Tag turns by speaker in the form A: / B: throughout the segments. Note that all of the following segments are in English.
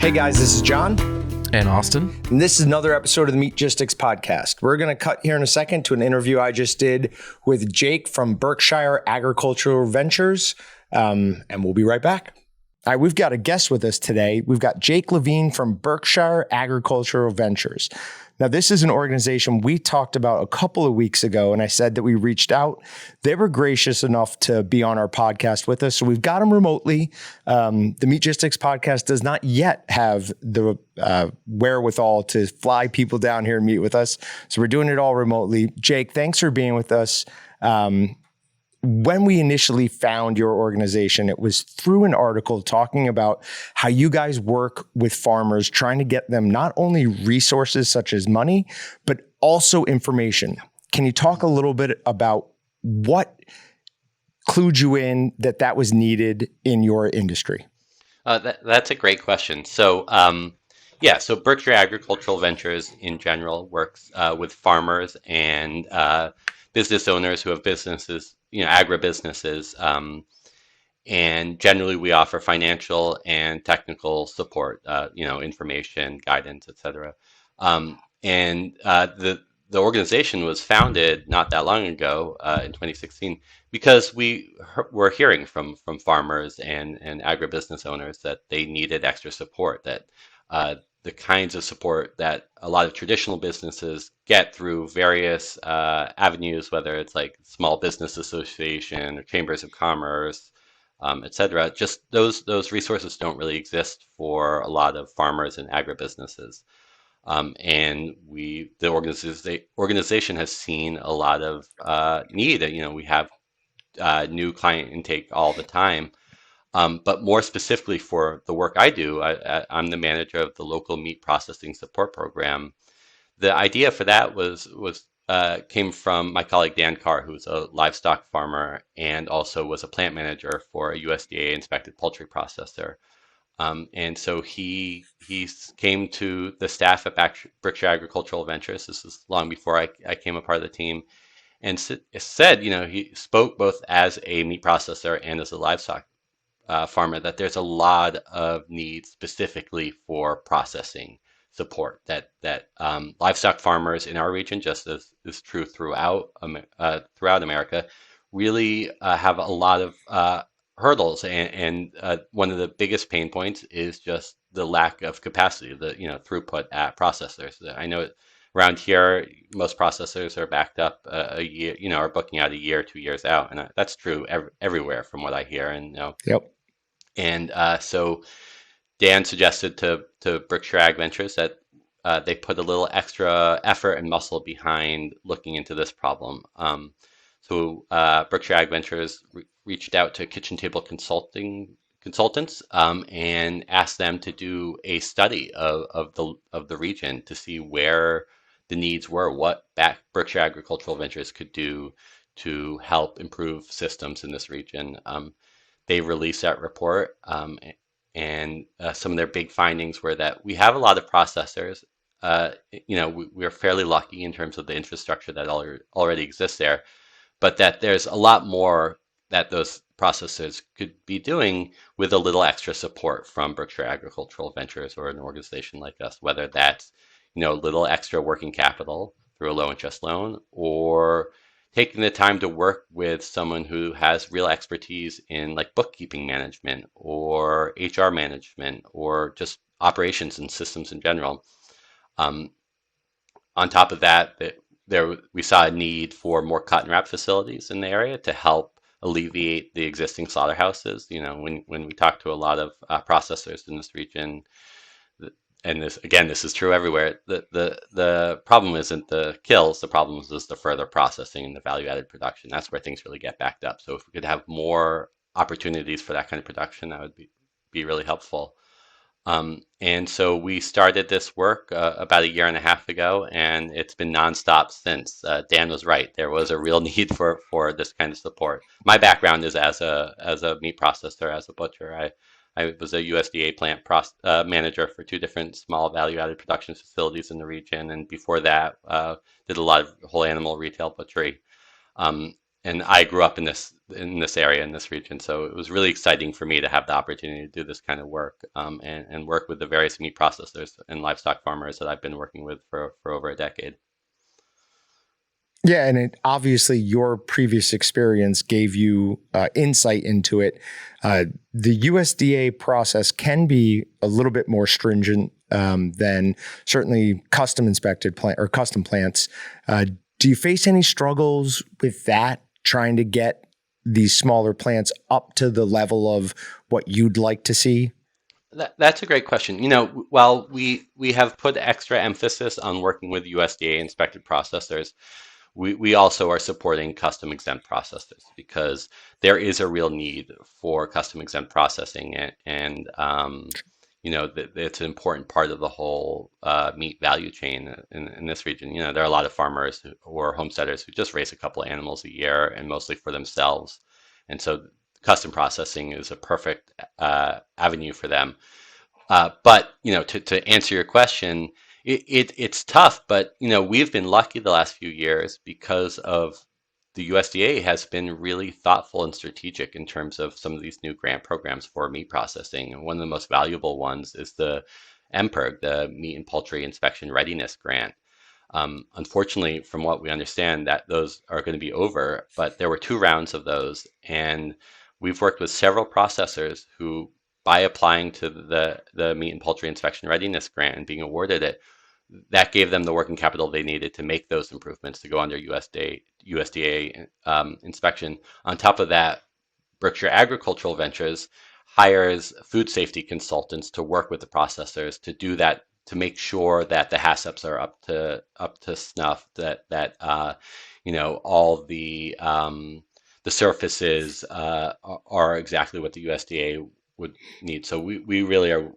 A: Hey guys, this is John.
B: And Austin.
A: And this is another episode of the Meatgistics Podcast. We're going to cut here in a second to an interview I just did with Jake from Berkshire Agricultural Ventures, and we'll be right back. All right, we've got a guest with us today. We've got Jake Levin from Berkshire Agricultural Ventures. Now, this is an organization we talked about a couple of weeks ago, and I said that we reached out. They were gracious enough to be on our podcast with us, so we've got them remotely. The Meatgistics Podcast does not yet have the wherewithal to fly people down here and meet with us, so we're doing it all remotely. Jake, thanks for being with us. When we initially found your organization, it was through an article talking about how you guys work with farmers, trying to get them not only resources such as money, but also information. Can you talk a little bit about what clued you in that was needed in your industry?
C: That's a great question. So Berkshire Agricultural Ventures in general works with farmers and business owners who have businesses, agribusinesses, and generally we offer financial and technical support, information, guidance, etc. The organization was founded not that long ago, in 2016, because we were hearing from farmers and agribusiness owners that they needed extra support, that the kinds of support that a lot of traditional businesses get through various avenues, whether it's like small business association or chambers of commerce, et cetera. Just those resources don't really exist for a lot of farmers and agribusinesses. And the organization has seen a lot of need. We have new client intake all the time. But more specifically for the work I do, I'm the manager of the local meat processing support program. The idea for that came from my colleague Dan Carr, who's a livestock farmer and also was a plant manager for a USDA inspected poultry processor. And so he came to the staff at Berkshire Agricultural Ventures. This is long before I came a part of the team, and said, he spoke both as a meat processor and as a livestock farmer, that there's a lot of need specifically for processing support, that livestock farmers in our region, just as is true throughout America, really have a lot of hurdles, and one of the biggest pain points is just the lack of capacity, the throughput at processors. I know around here most processors are backed up a year, are booking out a year, 2 years out, and that's true everywhere from what I hear. And
A: Yep.
C: And so Dan suggested to Berkshire Ag Ventures that they put a little extra effort and muscle behind looking into this problem. So Berkshire Ag Ventures reached out to kitchen table consultants and asked them to do a study of the region to see where the needs were, what Berkshire Agricultural Ventures could do to help improve systems in this region. They released that report, and some of their big findings were that we have a lot of processors. We're fairly lucky in terms of the infrastructure that already exists there, but that there's a lot more that those processors could be doing with a little extra support from Berkshire Agricultural Ventures or an organization like us, whether that's a little extra working capital through a low interest loan, or taking the time to work with someone who has real expertise in like bookkeeping management or HR management or just operations and systems in general. On top of that, we saw a need for more cut and wrap facilities in the area to help alleviate the existing slaughterhouses. When we talk to a lot of processors in this region, and this is true everywhere, the problem isn't the kills, the problem is the further processing and the value-added production. That's where things really get backed up. So if we could have more opportunities for that kind of production, that would be really helpful. And so we started this work about a year and a half ago, and it's been nonstop since. Dan was right. There was a real need for this kind of support. My background is as a meat processor, as a butcher. I was a USDA plant manager for 2 different small value-added production facilities in the region, and before that, did a lot of whole animal retail butchery. and I grew up in this area, in this region, so it was really exciting for me to have the opportunity to do this kind of work, and work with the various meat processors and livestock farmers that I've been working with for over a decade.
A: Yeah, and obviously your previous experience gave you insight into it. The USDA process can be a little bit more stringent than certainly custom inspected plant or custom plants. Do you face any struggles with that, trying to get these smaller plants up to the level of what you'd like to see?
C: That's a great question. While we have put extra emphasis on working with USDA inspected processors, we also are supporting custom exempt processors because there is a real need for custom exempt processing, and it's an important part of the whole meat value chain in this region. There are a lot of farmers or homesteaders who just raise a couple of animals a year and mostly for themselves, and so custom processing is a perfect avenue for them. But to answer your question, it's tough. But we've been lucky the last few years because of the USDA has been really thoughtful and strategic in terms of some of these new grant programs for meat processing. And one of the most valuable ones is the MPERG, the Meat and Poultry Inspection Readiness Grant. Unfortunately, from what we understand, that those are going to be over. But there were 2 rounds of those, and we've worked with several processors who, by applying to the Meat and Poultry Inspection Readiness Grant and being awarded it, that gave them the working capital they needed to make those improvements to go under USDA inspection. On top of that, Berkshire Agricultural Ventures hires food safety consultants to work with the processors to do that, to make sure that the HACCPs are up to snuff, that all the surfaces are exactly what the USDA would need. So we really are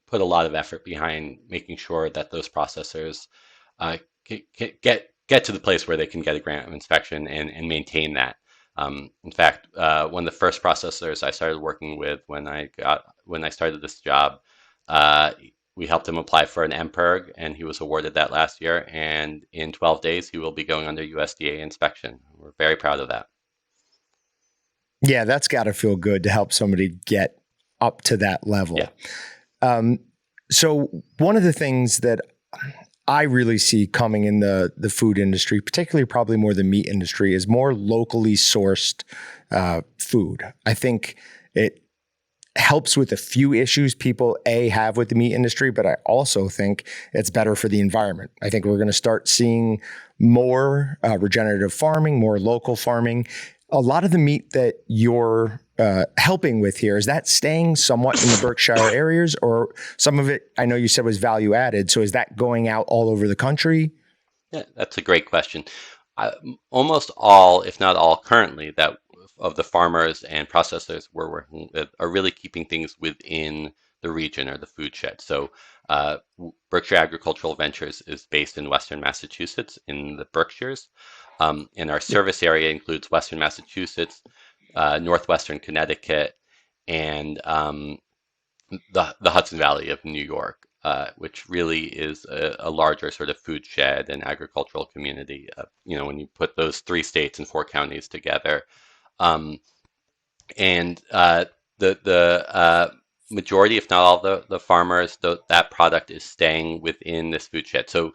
C: put a lot of effort behind making sure that those processors get to the place where they can get a grant of inspection and maintain that. In fact, one of the first processors I started working with when I started this job, we helped him apply for an MPERG, and he was awarded that last year. And in 12 days, he will be going under USDA inspection. We're very proud of that.
A: Yeah, that's got to feel good to help somebody get up to that level.
C: Yeah.
A: So one of the things that I really see coming in the food industry, particularly probably more the meat industry, is more locally sourced food. I think it helps with a few issues people have with the meat industry, but I also think it's better for the environment. I think we're going to start seeing more regenerative farming, more local farming. A lot of the meat that you're helping with here, is that staying somewhat in the Berkshire areas, or some of it, I know you said, was value added. So is that going out all over the country?
C: Yeah, that's a great question. Almost all, if not all, currently that of the farmers and processors we're working with are really keeping things within the region or the food shed. So Berkshire Agricultural Ventures is based in Western Massachusetts in the Berkshires. And our service area includes Western Massachusetts, Northwestern Connecticut, and the Hudson Valley of New York, which really is a larger sort of food shed and agricultural community. When you put those 3 states and 4 counties together, and the majority, if not all, the farmers, that product is staying within this food shed. So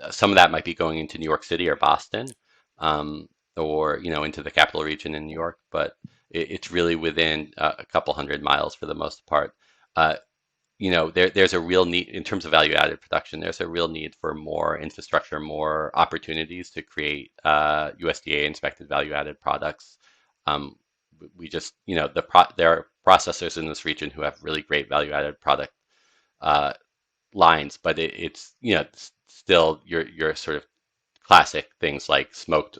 C: some of that might be going into New York City or Boston, or into the capital region in New York, but it's really within a couple 100 miles for the most part. There's a real need in terms of value-added production. There's a real need for more infrastructure, more opportunities to create USDA inspected value-added products. We just, there are processors in this region who have really great value-added product lines, but it's still your sort of classic things like smoked,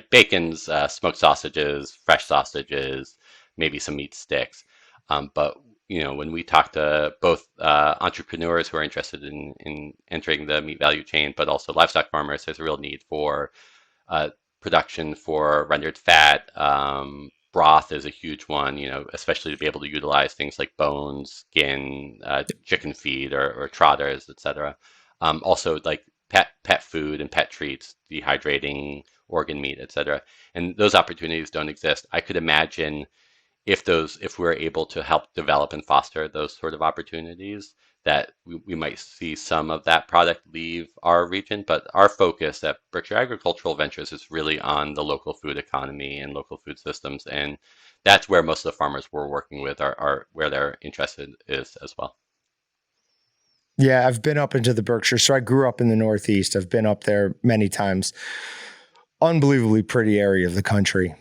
C: bacons, smoked sausages, fresh sausages, maybe some meat sticks. But when we talk to both entrepreneurs who are interested in entering the meat value chain, but also livestock farmers, there's a real need for production for rendered fat. Broth is a huge one, especially to be able to utilize things like bones, skin, chicken feed, or trotters, etc. Also, like pet food and pet treats, dehydrating organ meat, etc. And those opportunities don't exist. I could imagine if we're able to help develop and foster those sort of opportunities, that we might see some of that product leave our region. But our focus at Berkshire Agricultural Ventures is really on the local food economy and local food systems. And that's where most of the farmers we're working with are where their interest is as well.
A: Yeah, I've been up into the Berkshire. So I grew up in the Northeast. I've been up there many times. Unbelievably pretty area of the country.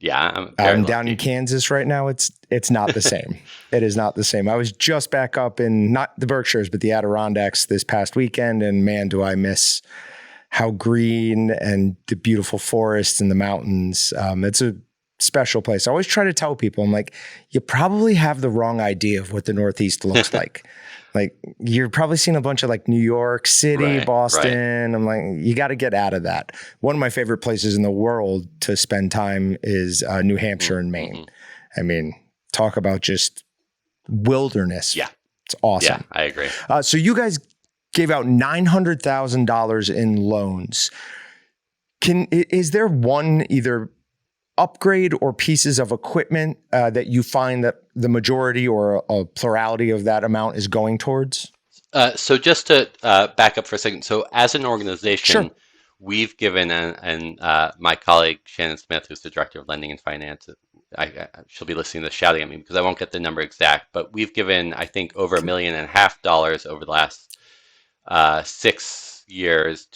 C: Yeah,
A: I'm down in Kansas right now. It's not the same. It is not the same. I was just back up in not the Berkshires, but the Adirondacks this past weekend. And man, do I miss how green and the beautiful forests and the mountains. It's a special place. I always try to tell people, I'm like, you probably have the wrong idea of what the Northeast looks like. Like you're probably seeing a bunch of like New York City, Boston. Right. I'm like, you got to get out of that. One of my favorite places in the world to spend time is New Hampshire and Maine. Mm-hmm. I mean, talk about just wilderness.
C: Yeah.
A: It's awesome.
C: Yeah, I agree.
A: So you guys gave out $900,000 in loans. Is there one either upgrade or pieces of equipment that you find that the majority or a plurality of that amount is going towards?
C: So just to back up for a second. So as an organization,
A: sure.
C: We've given, and my colleague Shannon Smith, who's the director of lending and finance, she'll be listening to this shouting at me because I won't get the number exact, but we've given, I think, over $1.5 million over the last 6 years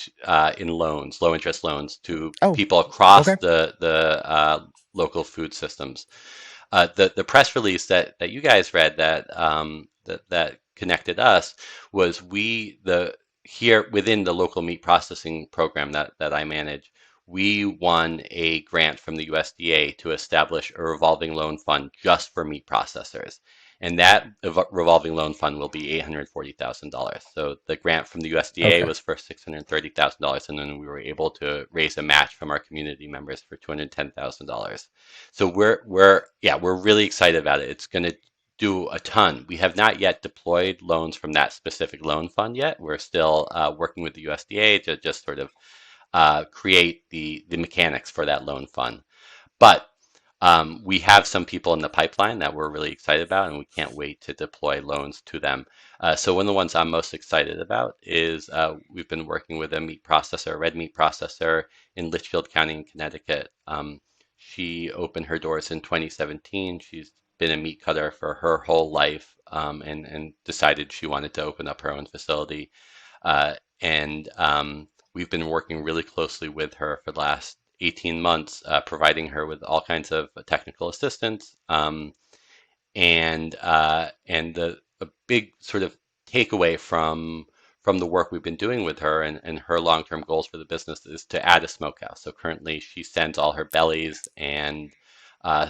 C: in loans, low interest loans to people across the local food systems. The press release that you guys read that connected us was here within the local meat processing program that I manage, we won a grant from the USDA to establish a revolving loan fund just for meat processors. And that revolving loan fund will be $840,000. So the grant from the USDA was for $630,000, and then we were able to raise a match from our community members for $210,000. So we're really excited about it. It's going to do a ton. We have not yet deployed loans from that specific loan fund yet. We're still working with the USDA to just sort of create the mechanics for that loan fund. But we have some people in the pipeline that we're really excited about, and we can't wait to deploy loans to them. So one of the ones I'm most excited about is we've been working with a red meat processor in Litchfield County in Connecticut. She opened her doors in 2017. She's been a meat cutter for her whole life, and decided she wanted to open up her own facility. And we've been working really closely with her for the last 18 months, providing her with all kinds of technical assistance. And the big sort of takeaway from the work we've been doing with her and her long-term goals for the business is to add a smokehouse. So currently she sends all her bellies and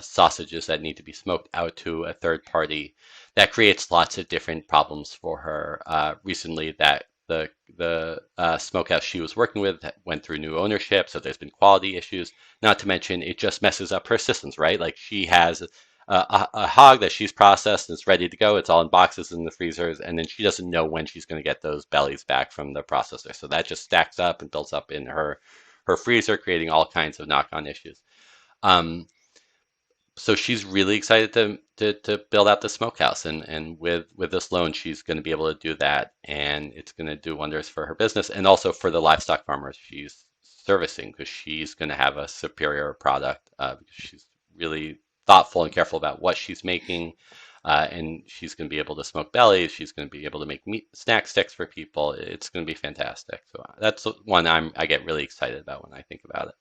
C: sausages that need to be smoked out to a third party. That creates lots of different problems for her. Recently, that the smokehouse she was working with went through new ownership, so there's been quality issues. Not to mention, it just messes up her systems, right? Like she has a hog that she's processed and it's ready to go. It's all in boxes in the freezers, and then she doesn't know when she's going to get those bellies back from the processor. So that just stacks up and builds up in her freezer, creating all kinds of knock-on issues. So she's really excited to build out the smokehouse, and with this loan, she's going to be able to do that, and it's going to do wonders for her business and also for the livestock farmers she's servicing, because she's going to have a superior product because she's really thoughtful and careful about what she's making, and she's going to be able to smoke bellies. She's going to be able to make meat snack sticks for people. It's going to be fantastic. So that's one I get really excited about when I think about it.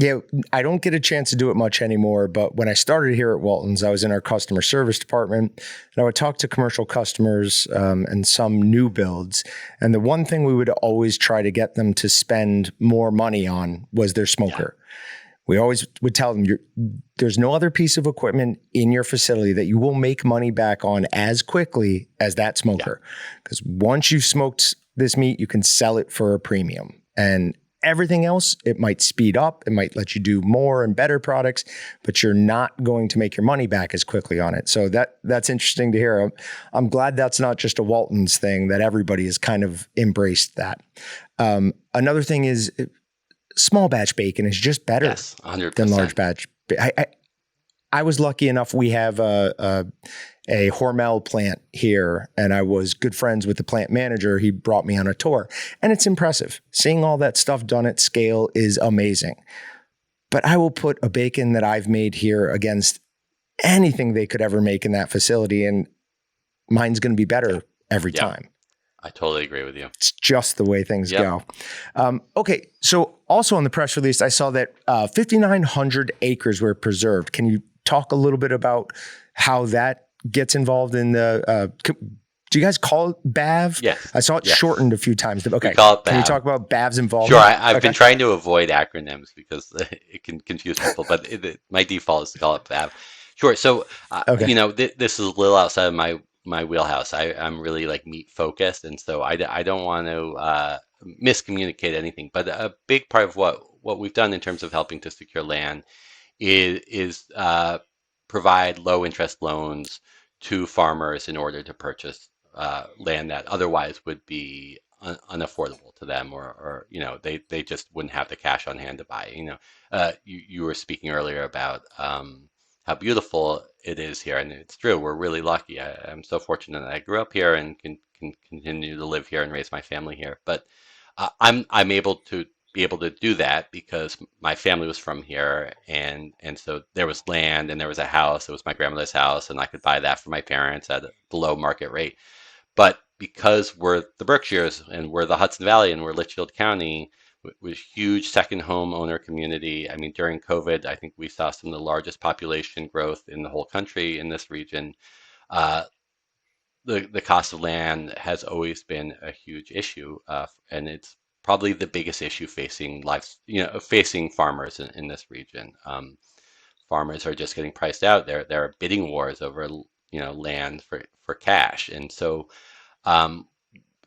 A: Yeah, I don't get a chance to do it much anymore, but when I started here at Walton's, I was in our customer service department, and I would talk to commercial customers and some new builds. And the one thing we would always try to get them to spend more money on was their smoker. Yeah. We always would tell them, there's no other piece of equipment in your facility that you will make money back on as quickly as that smoker. Because once you've smoked this meat, you can sell it for a premium. And everything else, it might speed up, it might let you do more and better products, but you're not going to make your money back as quickly on it. So that's interesting to hear. I'm glad that's not just a Walton's thing, that everybody has kind of embraced that. Another thing is small batch bacon is just better
C: 100%.
A: than large batch. I was lucky enough. We have a Hormel plant here, and I was good friends with the plant manager. He brought me on a tour, and it's impressive. Seeing all that stuff done at scale is amazing. But I will put a bacon that I've made here against anything they could ever make in that facility, and mine's going to be better every time.
C: I totally agree with you.
A: It's just the way things go. Okay, so also on the press release, I saw that 5,900 acres were preserved. Can you talk a little bit about how that gets involved in the, do you guys call it BAV?
C: Yes.
A: I saw it shortened a few times. Okay.
C: We call it BAV.
A: Can you talk about BAV's involvement?
C: Sure. I've been trying to avoid acronyms because it can confuse people, but my default is to call it BAV. Sure. So, this is a little outside of my wheelhouse. I'm really like meat focused. And so I don't want to miscommunicate anything, but a big part of what we've done in terms of helping to secure land is provide low interest loans to farmers in order to purchase land that otherwise would be unaffordable to them, or they just wouldn't have the cash on hand to buy. You were speaking earlier about how beautiful it is here, and it's true. We're really lucky. I'm so fortunate that I grew up here and can continue to live here and raise my family here. But I'm able to do that because my family was from here, and so there was land and there was a house. It was my grandmother's house, and I could buy that for my parents at a below market rate. But because we're the Berkshires and we're the Hudson Valley and we're Litchfield County, with huge second home owner community. I mean, during COVID, I think we saw some of the largest population growth in the whole country in this region. The cost of land has always been a huge issue, and it's probably the biggest issue facing farmers in this region. Farmers are just getting priced out. There are bidding wars over land for cash, and so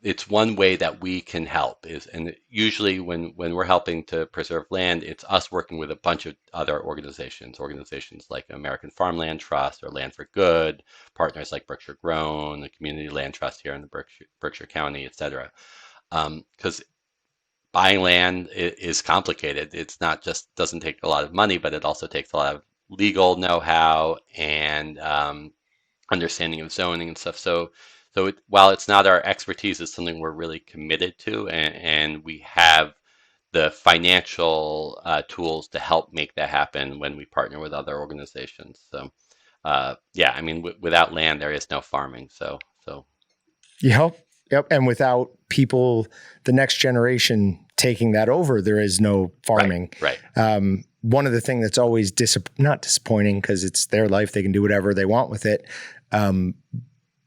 C: it's one way that we can help and usually when we're helping to preserve land, it's us working with a bunch of other organizations like American Farmland Trust or Land for Good, partners like Berkshire Grown, the Community Land Trust here in the Berkshire County, et cetera. Because buying land is complicated. It's not just doesn't take a lot of money, but it also takes a lot of legal know-how and understanding of zoning and stuff. So while it's not our expertise, it's something we're really committed to, and we have the financial tools to help make that happen when we partner with other organizations. So, without land, there is no farming. So.
A: Yep. And without people, the next generation taking that over, there is no farming.
C: Right.
A: One of the things that's always not disappointing because it's their life, they can do whatever they want with it.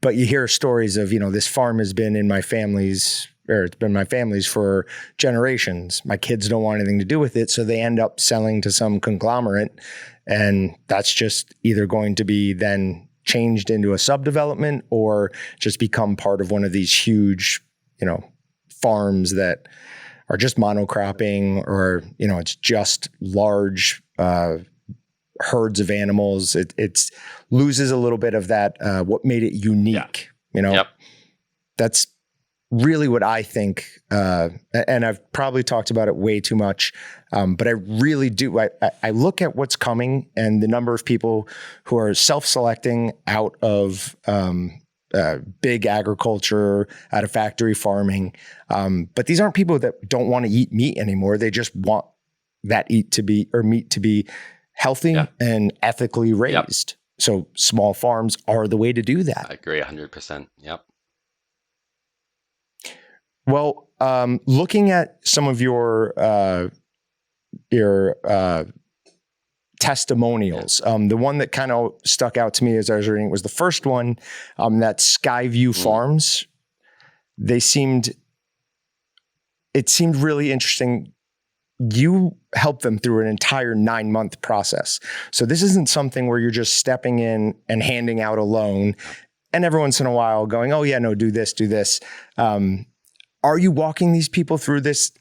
A: But you hear stories of, this farm has been in my family's, or it's been my family's for generations. My kids don't want anything to do with it. So they end up selling to some conglomerate. And that's just either going to be then changed into a subdevelopment or just become part of one of these huge, farms that are just monocropping or, it's just large, herds of animals. It's loses a little bit of that, what made it unique,
C: Yep.
A: That's really what I think. And I've probably talked about it way too much. But I really do. I look at what's coming and the number of people who are self-selecting out of, big agriculture, out of factory farming. But these aren't people that don't want to eat meat anymore. They just want that meat to be healthy and ethically raised. Yep. So small farms are the way to do that.
C: I agree 100%. Yep.
A: Well, looking at some of your testimonials, the one that kind of stuck out to me as I was reading was the first one, that Skyview Farms. It seemed really interesting. You help them through an entire 9-month process. So this isn't something where you're just stepping in and handing out a loan and every once in a while going, oh yeah, no, do this. Are you walking these people through this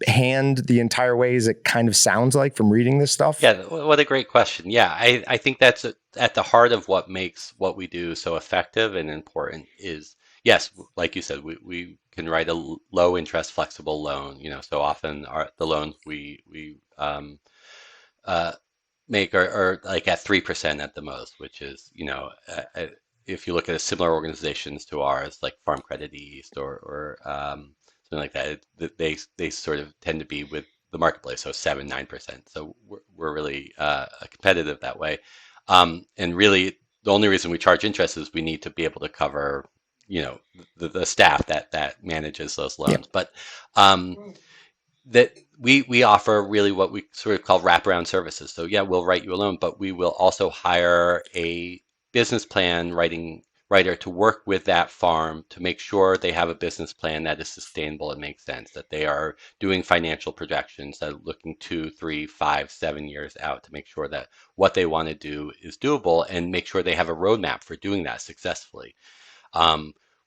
A: hand the entire way as it kind of sounds like from reading this stuff?
C: Yeah, what a great question. Yeah, I think that's at the heart of what makes what we do so effective and important is, yes, like you said, we can write a low interest flexible loan. So often the loans we uh, make are like at 3% at the most, which is, if you look at similar organizations to ours, like Farm Credit East or something like that, they sort of tend to be with the marketplace, so 7-9%. So we're really competitive that way. And really, the only reason we charge interest is we need to be able to cover, the staff that manages those
A: Yeah.
C: loans. But that we offer really what we sort of call wraparound services. So yeah, we'll write you a loan, but we will also hire a business plan writer to work with that farm to make sure they have a business plan that is sustainable and makes sense, that they are doing financial projections that are looking 2, 3, 5, 7 years out to make sure that what they want to do is doable and make sure they have a roadmap for doing that successfully.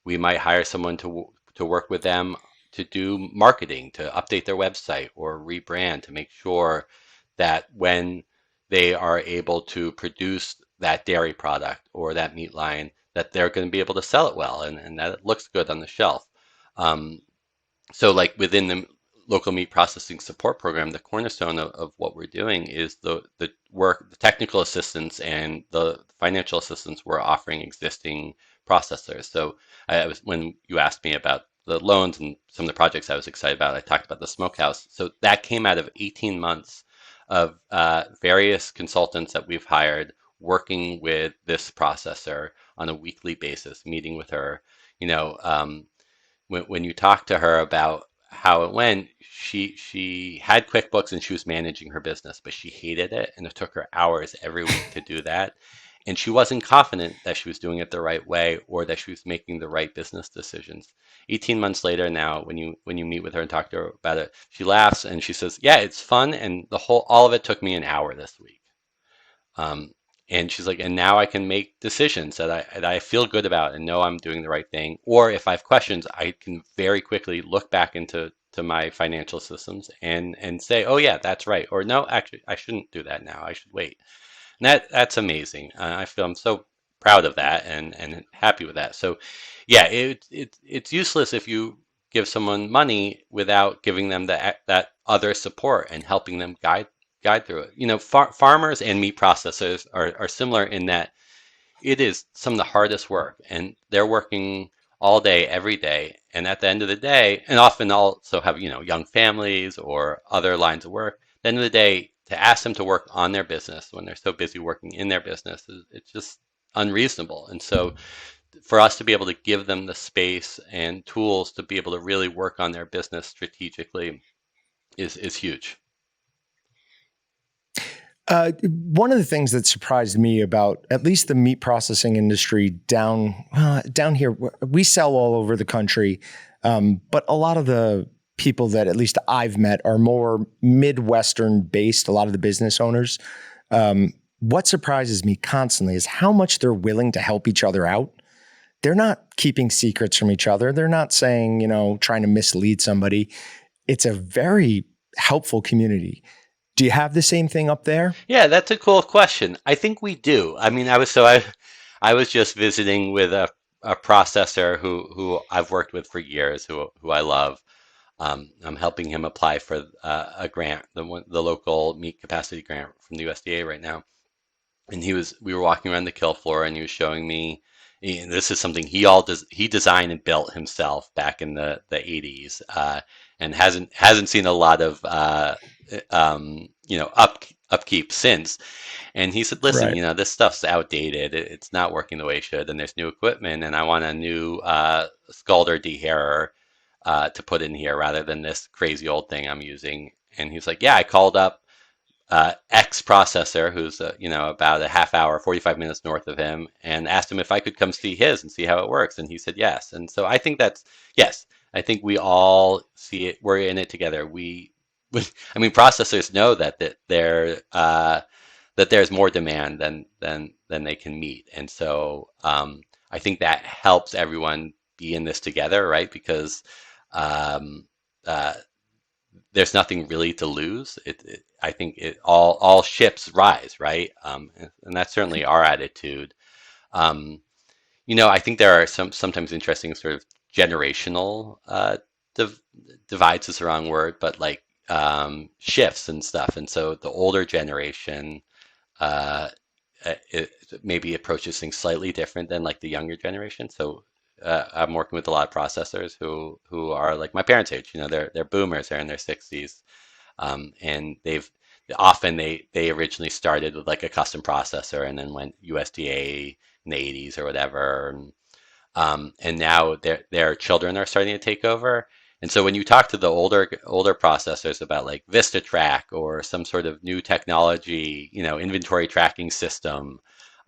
C: We might hire someone to work with them to do marketing, to update their website or rebrand, to make sure that when they are able to produce that dairy product or that meat line, that they're going to be able to sell it well and that it looks good on the shelf. So like within the local meat processing support program, the cornerstone of what we're doing is the work, the technical assistance and the financial assistance we're offering existing processors. So when you asked me about the loans and some of the projects I was excited about, I talked about the smokehouse. So that came out of 18 months of various consultants that we've hired working with this processor on a weekly basis, meeting with her. When you talk to her about how it went, she had QuickBooks and she was managing her business, but she hated it, and it took her hours every week to do that. And she wasn't confident that she was doing it the right way or that she was making the right business decisions. 18 months later now, when you meet with her and talk to her about it, she laughs and she says, "Yeah, it's fun, and all of it took me an hour this week." Um, and she's like, and now I can make decisions that I feel good about and know I'm doing the right thing. Or if I have questions, I can very quickly look back into my financial systems and say, oh yeah, that's right. Or no, actually, I shouldn't do that now. I should wait. And that's amazing. I'm so proud of that and happy with that. So yeah, it's useless if you give someone money without giving them that other support and helping them guide through it. Farmers and meat processors are similar in that it is some of the hardest work, and they're working all day, every day. And at the end of the day, and often also have, young families or other lines of work. At the end of the day, to ask them to work on their business when they're so busy working in their business, it's just unreasonable. And so for us to be able to give them the space and tools to be able to really work on their business strategically is huge.
A: One of the things that surprised me about at least the meat processing industry down here, we sell all over the country, but a lot of the people that at least I've met are more Midwestern based, a lot of the business owners. What surprises me constantly is how much they're willing to help each other out. They're not keeping secrets from each other. They're not saying, trying to mislead somebody. It's a very helpful community. Do you have the same thing up there?
C: Yeah, that's a cool question. I think we do. I mean, I was just visiting with a processor who I've worked with for years, who I love. I'm helping him apply for a grant, the local meat capacity grant from the USDA right now. And we were walking around the kill floor, and he was showing me. This is something he designed and built himself back in the 80s, and hasn't seen a lot of upkeep since. And he said, listen,
A: Right.
C: this stuff's outdated. It's not working the way it should, and there's new equipment, and I want a new scalder dehairer to put in here rather than this crazy old thing I'm using. And he's like, yeah, I called up X processor, who's about a half hour, 45 minutes north of him, and asked him if I could come see his and see how it works. And he said yes. And so I think yes. I think we all see it. We're in it together. I mean, processors know that there's more demand than they can meet, and so I think that helps everyone be in this together, right? Because there's nothing really to lose. I think all ships rise, right? And that's certainly our attitude. Um, I think there are sometimes interesting sort of generational div divides is the wrong word, but like shifts and stuff. And so the older generation uh, it maybe approaches things slightly different than like the younger generation. So I'm working with a lot of processors who are like my parents' age. They're boomers. They're in their 60s, and they originally started with like a custom processor and then went USDA in the 80s or whatever, and now their children are starting to take over. And so when you talk to the older processors about like VistaTrack or some sort of new technology, inventory tracking system,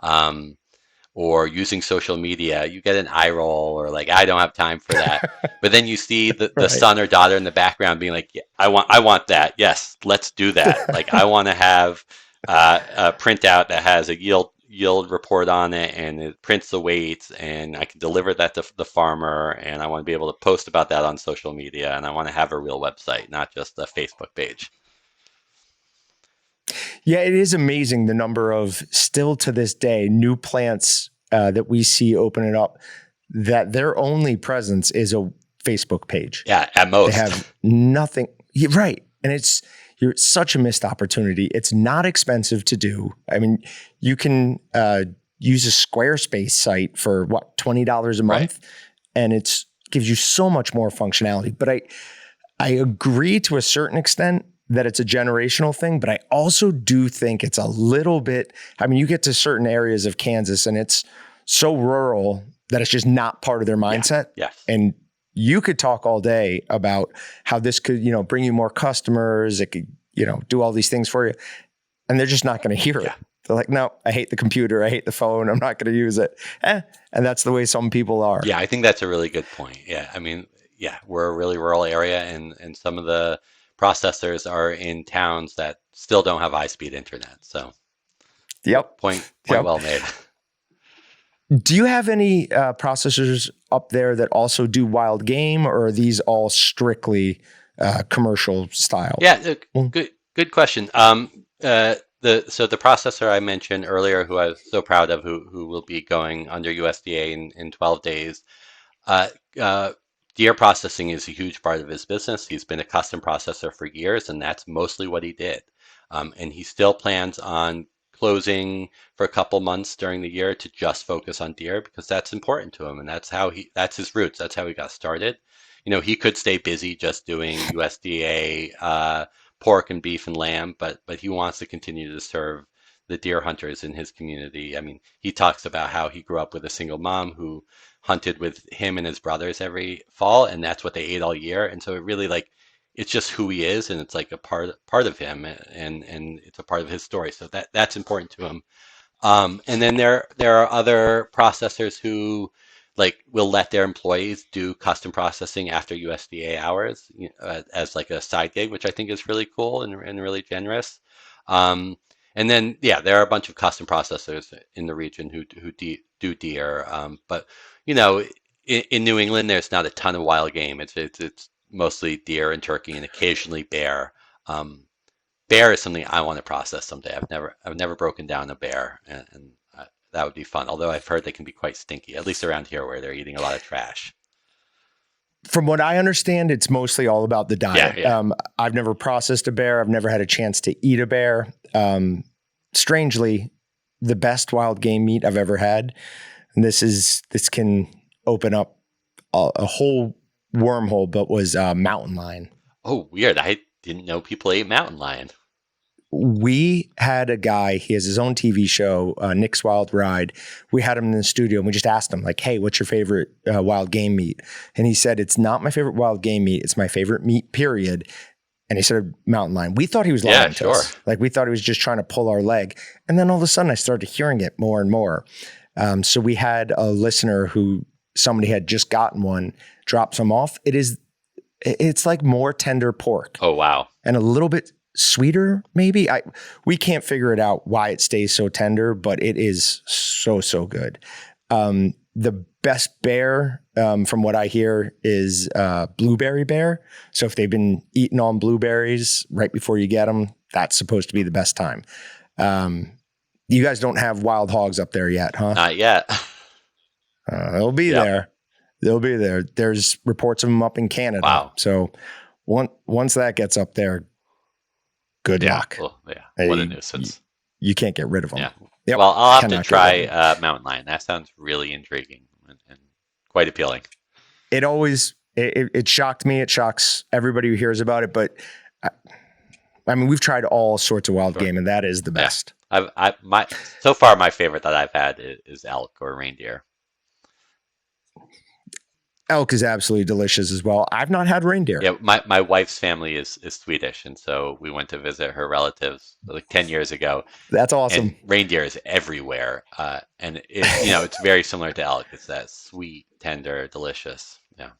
C: um, or using social media, you get an eye roll or like, I don't have time for that. But then you see the
A: Right.
C: son or daughter in the background being like, yeah, I want that. Yes, let's do that. Like I want to have a printout that has a yield report on it and it prints the weights and I can deliver that to the farmer and I want to be able to post about that on social media and I want to have a real website, not just a Facebook page.
A: Yeah, it is amazing the number of still to this day new plants that we see opening up that their only presence is a Facebook page.
C: Yeah, at most.
A: They have nothing. You're right. And you're such a missed opportunity. It's not expensive to do. I mean, you can use a Squarespace site for what, $20 a month?
C: Right.
A: And it gives you so much more functionality. But I agree to a certain extent that it's a generational thing, but I also do think it's a little bit, I mean, you get to certain areas of Kansas and it's so rural that it's just not part of their mindset.
C: Yeah. Yes.
A: And you could talk all day about how this could, bring you more customers. It could, do all these things for you. And they're just not going to hear it. They're like, no, I hate the computer. I hate the phone. I'm not going to use it. And that's the way some people are.
C: Yeah, I think that's a really good point. Yeah. I mean, yeah, we're a really rural area and some of the processors are in towns that still don't have high-speed internet. So
A: Yep.
C: Point
A: Yep.
C: well made.
A: Do you have any processors up there that also do wild game, or are these all strictly commercial style?
C: Yeah, good question. The processor I mentioned earlier, who I was so proud of, who will be going under USDA in 12 days, deer processing is a huge part of his business. He's been a custom processor for years, and that's mostly what he did. And he still plans on closing for a couple months during the year to just focus on deer because that's important to him, and that's his roots. That's how he got started. He could stay busy just doing USDA pork and beef and lamb, but he wants to continue to serve the deer hunters in his community. I mean, he talks about how he grew up with a single mom who hunted with him and his brothers every fall, and that's what they ate all year. And so it really it's just who he is, and it's like a part of him, and it's a part of his story. So that's important to him. And then there are other processors who will let their employees do custom processing after USDA hours as like a side gig, which I think is really cool and really generous. And then there are a bunch of custom processors in the region who do deer. But in New England, there's not a ton of wild game. It's mostly deer and turkey and occasionally bear. Bear is something I want to process someday. I've never broken down a bear, and that would be fun. Although I've heard they can be quite stinky, at least around here where they're eating a lot of trash.
A: From what I understand, it's mostly all about the diet.
C: Yeah.
A: I've never processed a bear. I've never had a chance to eat a bear. Strangely, the best wild game meat I've ever had. And this can open up a whole wormhole, but was mountain lion.
C: Oh, weird. I didn't know people ate mountain lion.
A: We had a guy, he has his own TV show, Nick's Wild Ride. We had him in the studio and we just asked him like, hey, what's your favorite wild game meat? And he said, it's not my favorite wild game meat. It's my favorite meat, period. And he said mountain lion. We thought he was lying to us. Like we thought he was just trying to pull our leg. And then all of a sudden I started hearing it more and more. So we had a listener who somebody had just gotten one, drop some off. It's like more tender pork.
C: Oh, wow.
A: And a little bit sweeter, maybe. We can't figure it out why it stays so tender, but it is so good. the best bear, from what I hear, is blueberry bear. So if they've been eating on blueberries right before you get them, that's supposed to be the best time. You guys don't have wild hogs up there yet, huh?
C: Not yet.
A: They'll be there. They'll be there. There's reports of them up in Canada.
C: Wow.
A: So once that gets up there, good luck.
C: Well, what a nuisance.
A: You can't get rid of them.
C: Yeah.
A: Yep.
C: Well, I'll have to try mountain lion. That sounds really intriguing and quite appealing.
A: It shocked me. It shocks everybody who hears about it. But I mean, we've tried all sorts of wild game, and that is the best.
C: So far, my favorite that I've had is elk or reindeer.
A: Elk is absolutely delicious as well. I've not had reindeer.
C: Yeah, my wife's family is Swedish, and so we went to visit her relatives like 10 years ago.
A: That's awesome.
C: And reindeer is everywhere, and it's very similar to elk. It's that sweet, tender, delicious. Yeah.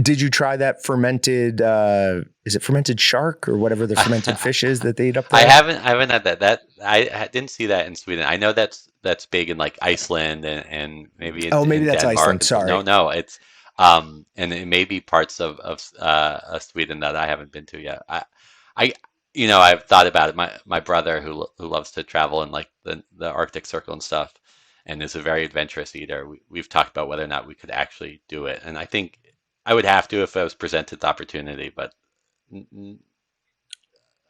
A: Did you try that fermented? Is it fermented shark or whatever the fermented fish is that they eat up there?
C: I haven't had that. I didn't see that in Sweden. I know that's big in like Iceland and maybe
A: maybe that's
C: Denmark.
A: Iceland. Sorry,
C: no, it's and it may be parts of Sweden that I haven't been to yet. I've thought about it. My brother who loves to travel in like the Arctic Circle and stuff, and is a very adventurous eater. We've talked about whether or not we could actually do it, and I think I would have to if I was presented the opportunity, but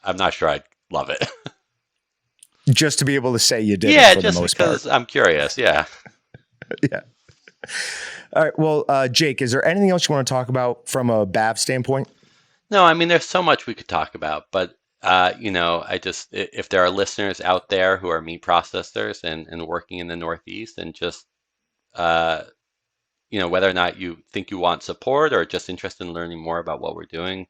C: I'm not sure I'd love it.
A: Just to be able to say you did
C: it
A: for
C: just
A: the most
C: because
A: part.
C: I'm curious, yeah.
A: Yeah. All right, well, Jake, is there anything else you want to talk about from a BAV standpoint?
C: No, I mean, there's so much we could talk about, but, if there are listeners out there who are meat processors and working in the Northeast and just, whether or not you think you want support or just interested in learning more about what we're doing,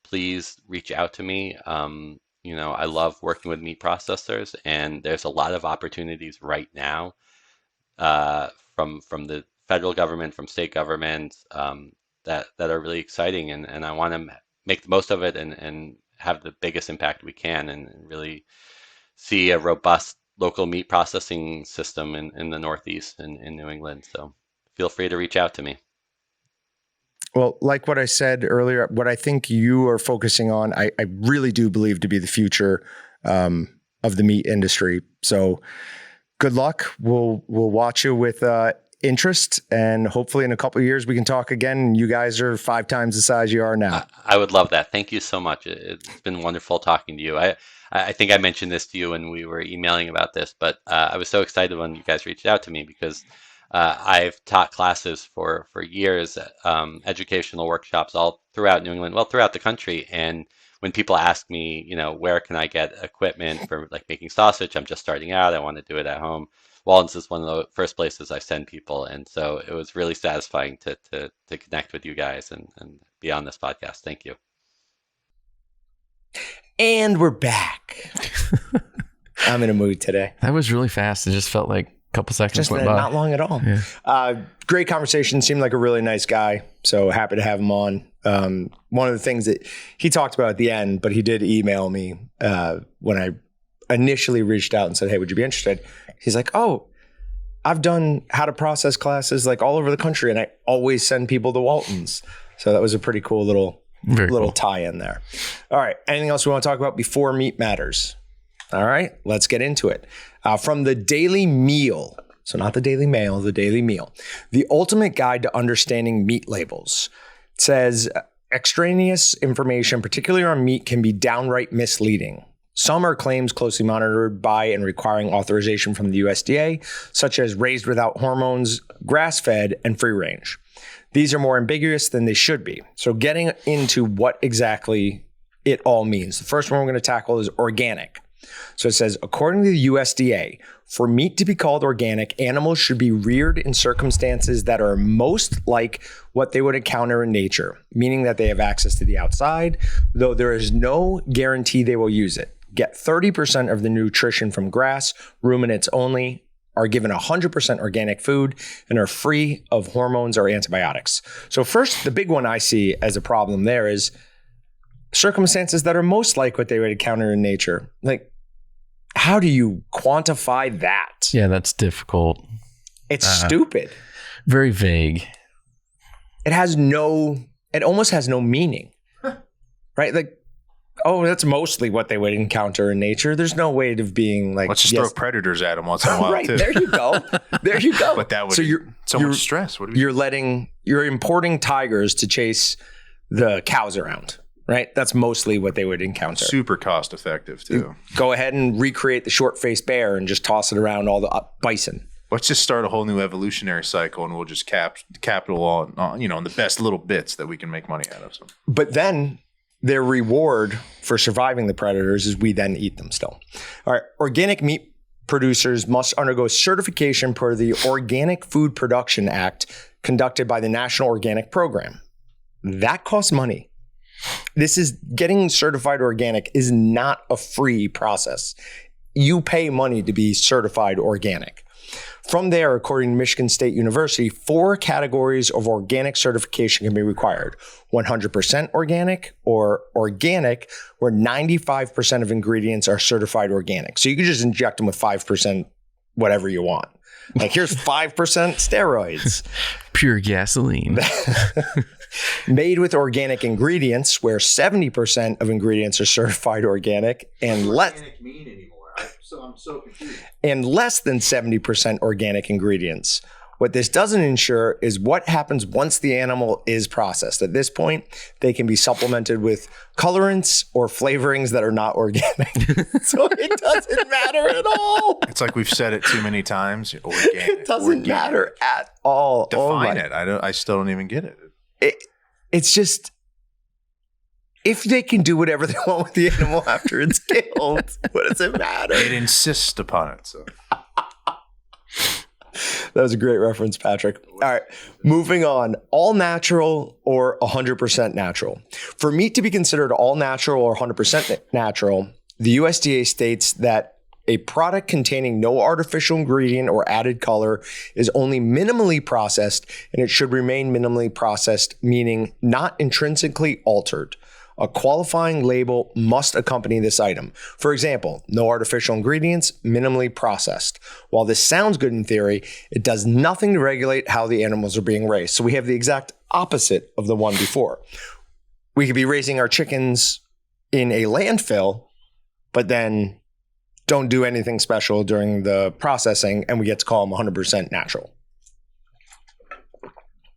C: please reach out to me. I love working with meat processors, and there's a lot of opportunities right now from the federal government, from state governments that are really exciting, and I want to make the most of it and have the biggest impact we can and really see a robust local meat processing system in the Northeast and in New England. So feel free to reach out to me.
A: Well, like what I said earlier, what I think you are focusing on, I really do believe to be the future of the meat industry. So good luck. We'll watch you with interest, and hopefully in a couple of years we can talk again and you guys are 5 times the size you are now.
C: I would love that. Thank you so much. It's been wonderful talking to you. I think I mentioned this to you when we were emailing about this, but I was so excited when you guys reached out to me because I've taught classes for years, educational workshops all throughout New England, well, throughout the country. And when people ask me, where can I get equipment for like making sausage? I'm just starting out. I want to do it at home. Walden's is one of the first places I send people. And so it was really satisfying to connect with you guys and be on this podcast. Thank you.
A: And we're back. I'm in a mood today.
B: That was really fast. It just felt like a couple seconds went by.
A: Not long at all. Yeah. Great conversation. Seemed like a really nice guy. So happy to have him on. One of the things that he talked about at the end, but he did email me when I initially reached out and said, hey, would you be interested? He's like, oh, I've done how to process classes like all over the country, and I always send people to Walton's. So that was a pretty cool little tie-in there. All right. Anything else we want to talk about before meat matters? All right, let's get into it. From the Daily Meal, so not the Daily Mail, the Daily Meal, the ultimate guide to understanding meat labels. It says extraneous information, particularly on meat, can be downright misleading. Some are claims closely monitored by and requiring authorization from the USDA, such as raised without hormones, grass-fed, and free range. These are more ambiguous than they should be. So getting into what exactly it all means. The first one we're going to tackle is organic. So it says, according to the USDA, for meat to be called organic, animals should be reared in circumstances that are most like what they would encounter in nature, meaning that they have access to the outside, though there is no guarantee they will use it. Get 30% of the nutrition from grass, ruminants only, are given 100% organic food, and are free of hormones or antibiotics. So first, the big one I see as a problem there is circumstances that are most like what they would encounter in nature. Like, how do you quantify that?
B: Yeah, that's difficult.
A: It's stupid.
B: Very vague.
A: It almost has no meaning, right? Like, oh, that's mostly what they would encounter in nature. There's no way of being like,
D: let's just throw predators at them once in a while,
A: right,
D: too.
A: there you go.
D: But that would so much stress. What
A: you're importing tigers to chase the cows around, right? That's mostly what they would encounter.
D: Super cost effective, too.
A: Go ahead and recreate the short-faced bear and just toss it around all the bison.
D: Let's just start a whole new evolutionary cycle, and we'll just capital on the best little bits that we can make money out of. So.
A: But then their reward for surviving the predators is we then eat them still. All right. Organic meat producers must undergo certification per the Organic Food Production Act conducted by the National Organic Program. That costs money. Getting certified organic is not a free process. You pay money to be certified organic. From there, according to Michigan State University, 4 categories of organic certification can be required. 100% organic, or organic, where 95% of ingredients are certified organic. So you can just inject them with 5% whatever you want. Like, here's 5% steroids.
B: Pure gasoline.
A: Made with organic ingredients, where 70% of ingredients are certified organic, and
D: Organic mean anymore? I'm so confused.
A: And less than 70% organic ingredients. What this doesn't ensure is what happens once the animal is processed. At this point, they can be supplemented with colorants or flavorings that are not organic. So it doesn't matter at all.
D: It's like we've said it too many times. Organic.
A: It doesn't matter at all.
D: Define it. I still don't even get it.
A: It's just, if they can do whatever they want with the animal after it's killed, what does it matter?
D: It insists upon it. So.
A: That was a great reference, Patrick. All right, moving on. All natural or 100% natural. For meat to be considered all natural or 100% natural, the USDA states that a product containing no artificial ingredient or added color is only minimally processed, and it should remain minimally processed, meaning not intrinsically altered. A qualifying label must accompany this item. For example, no artificial ingredients, minimally processed. While this sounds good in theory, it does nothing to regulate how the animals are being raised. So we have the exact opposite of the one before. We could be raising our chickens in a landfill, but then don't do anything special during the processing, and we get to call them 100% natural.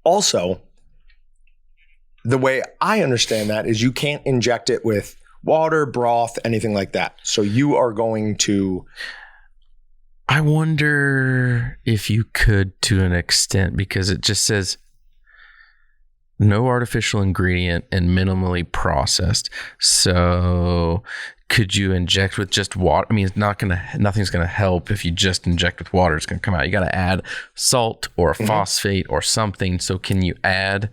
A: Also, the way I understand that is you can't inject it with water, broth, anything like that. So you are going to...
B: I wonder if you could, to an extent, because it just says no artificial ingredient and minimally processed. So could you inject with just water? I mean, nothing's going to help if you just inject with water. It's going to come out. You got to add salt or a phosphate or something. So can you add...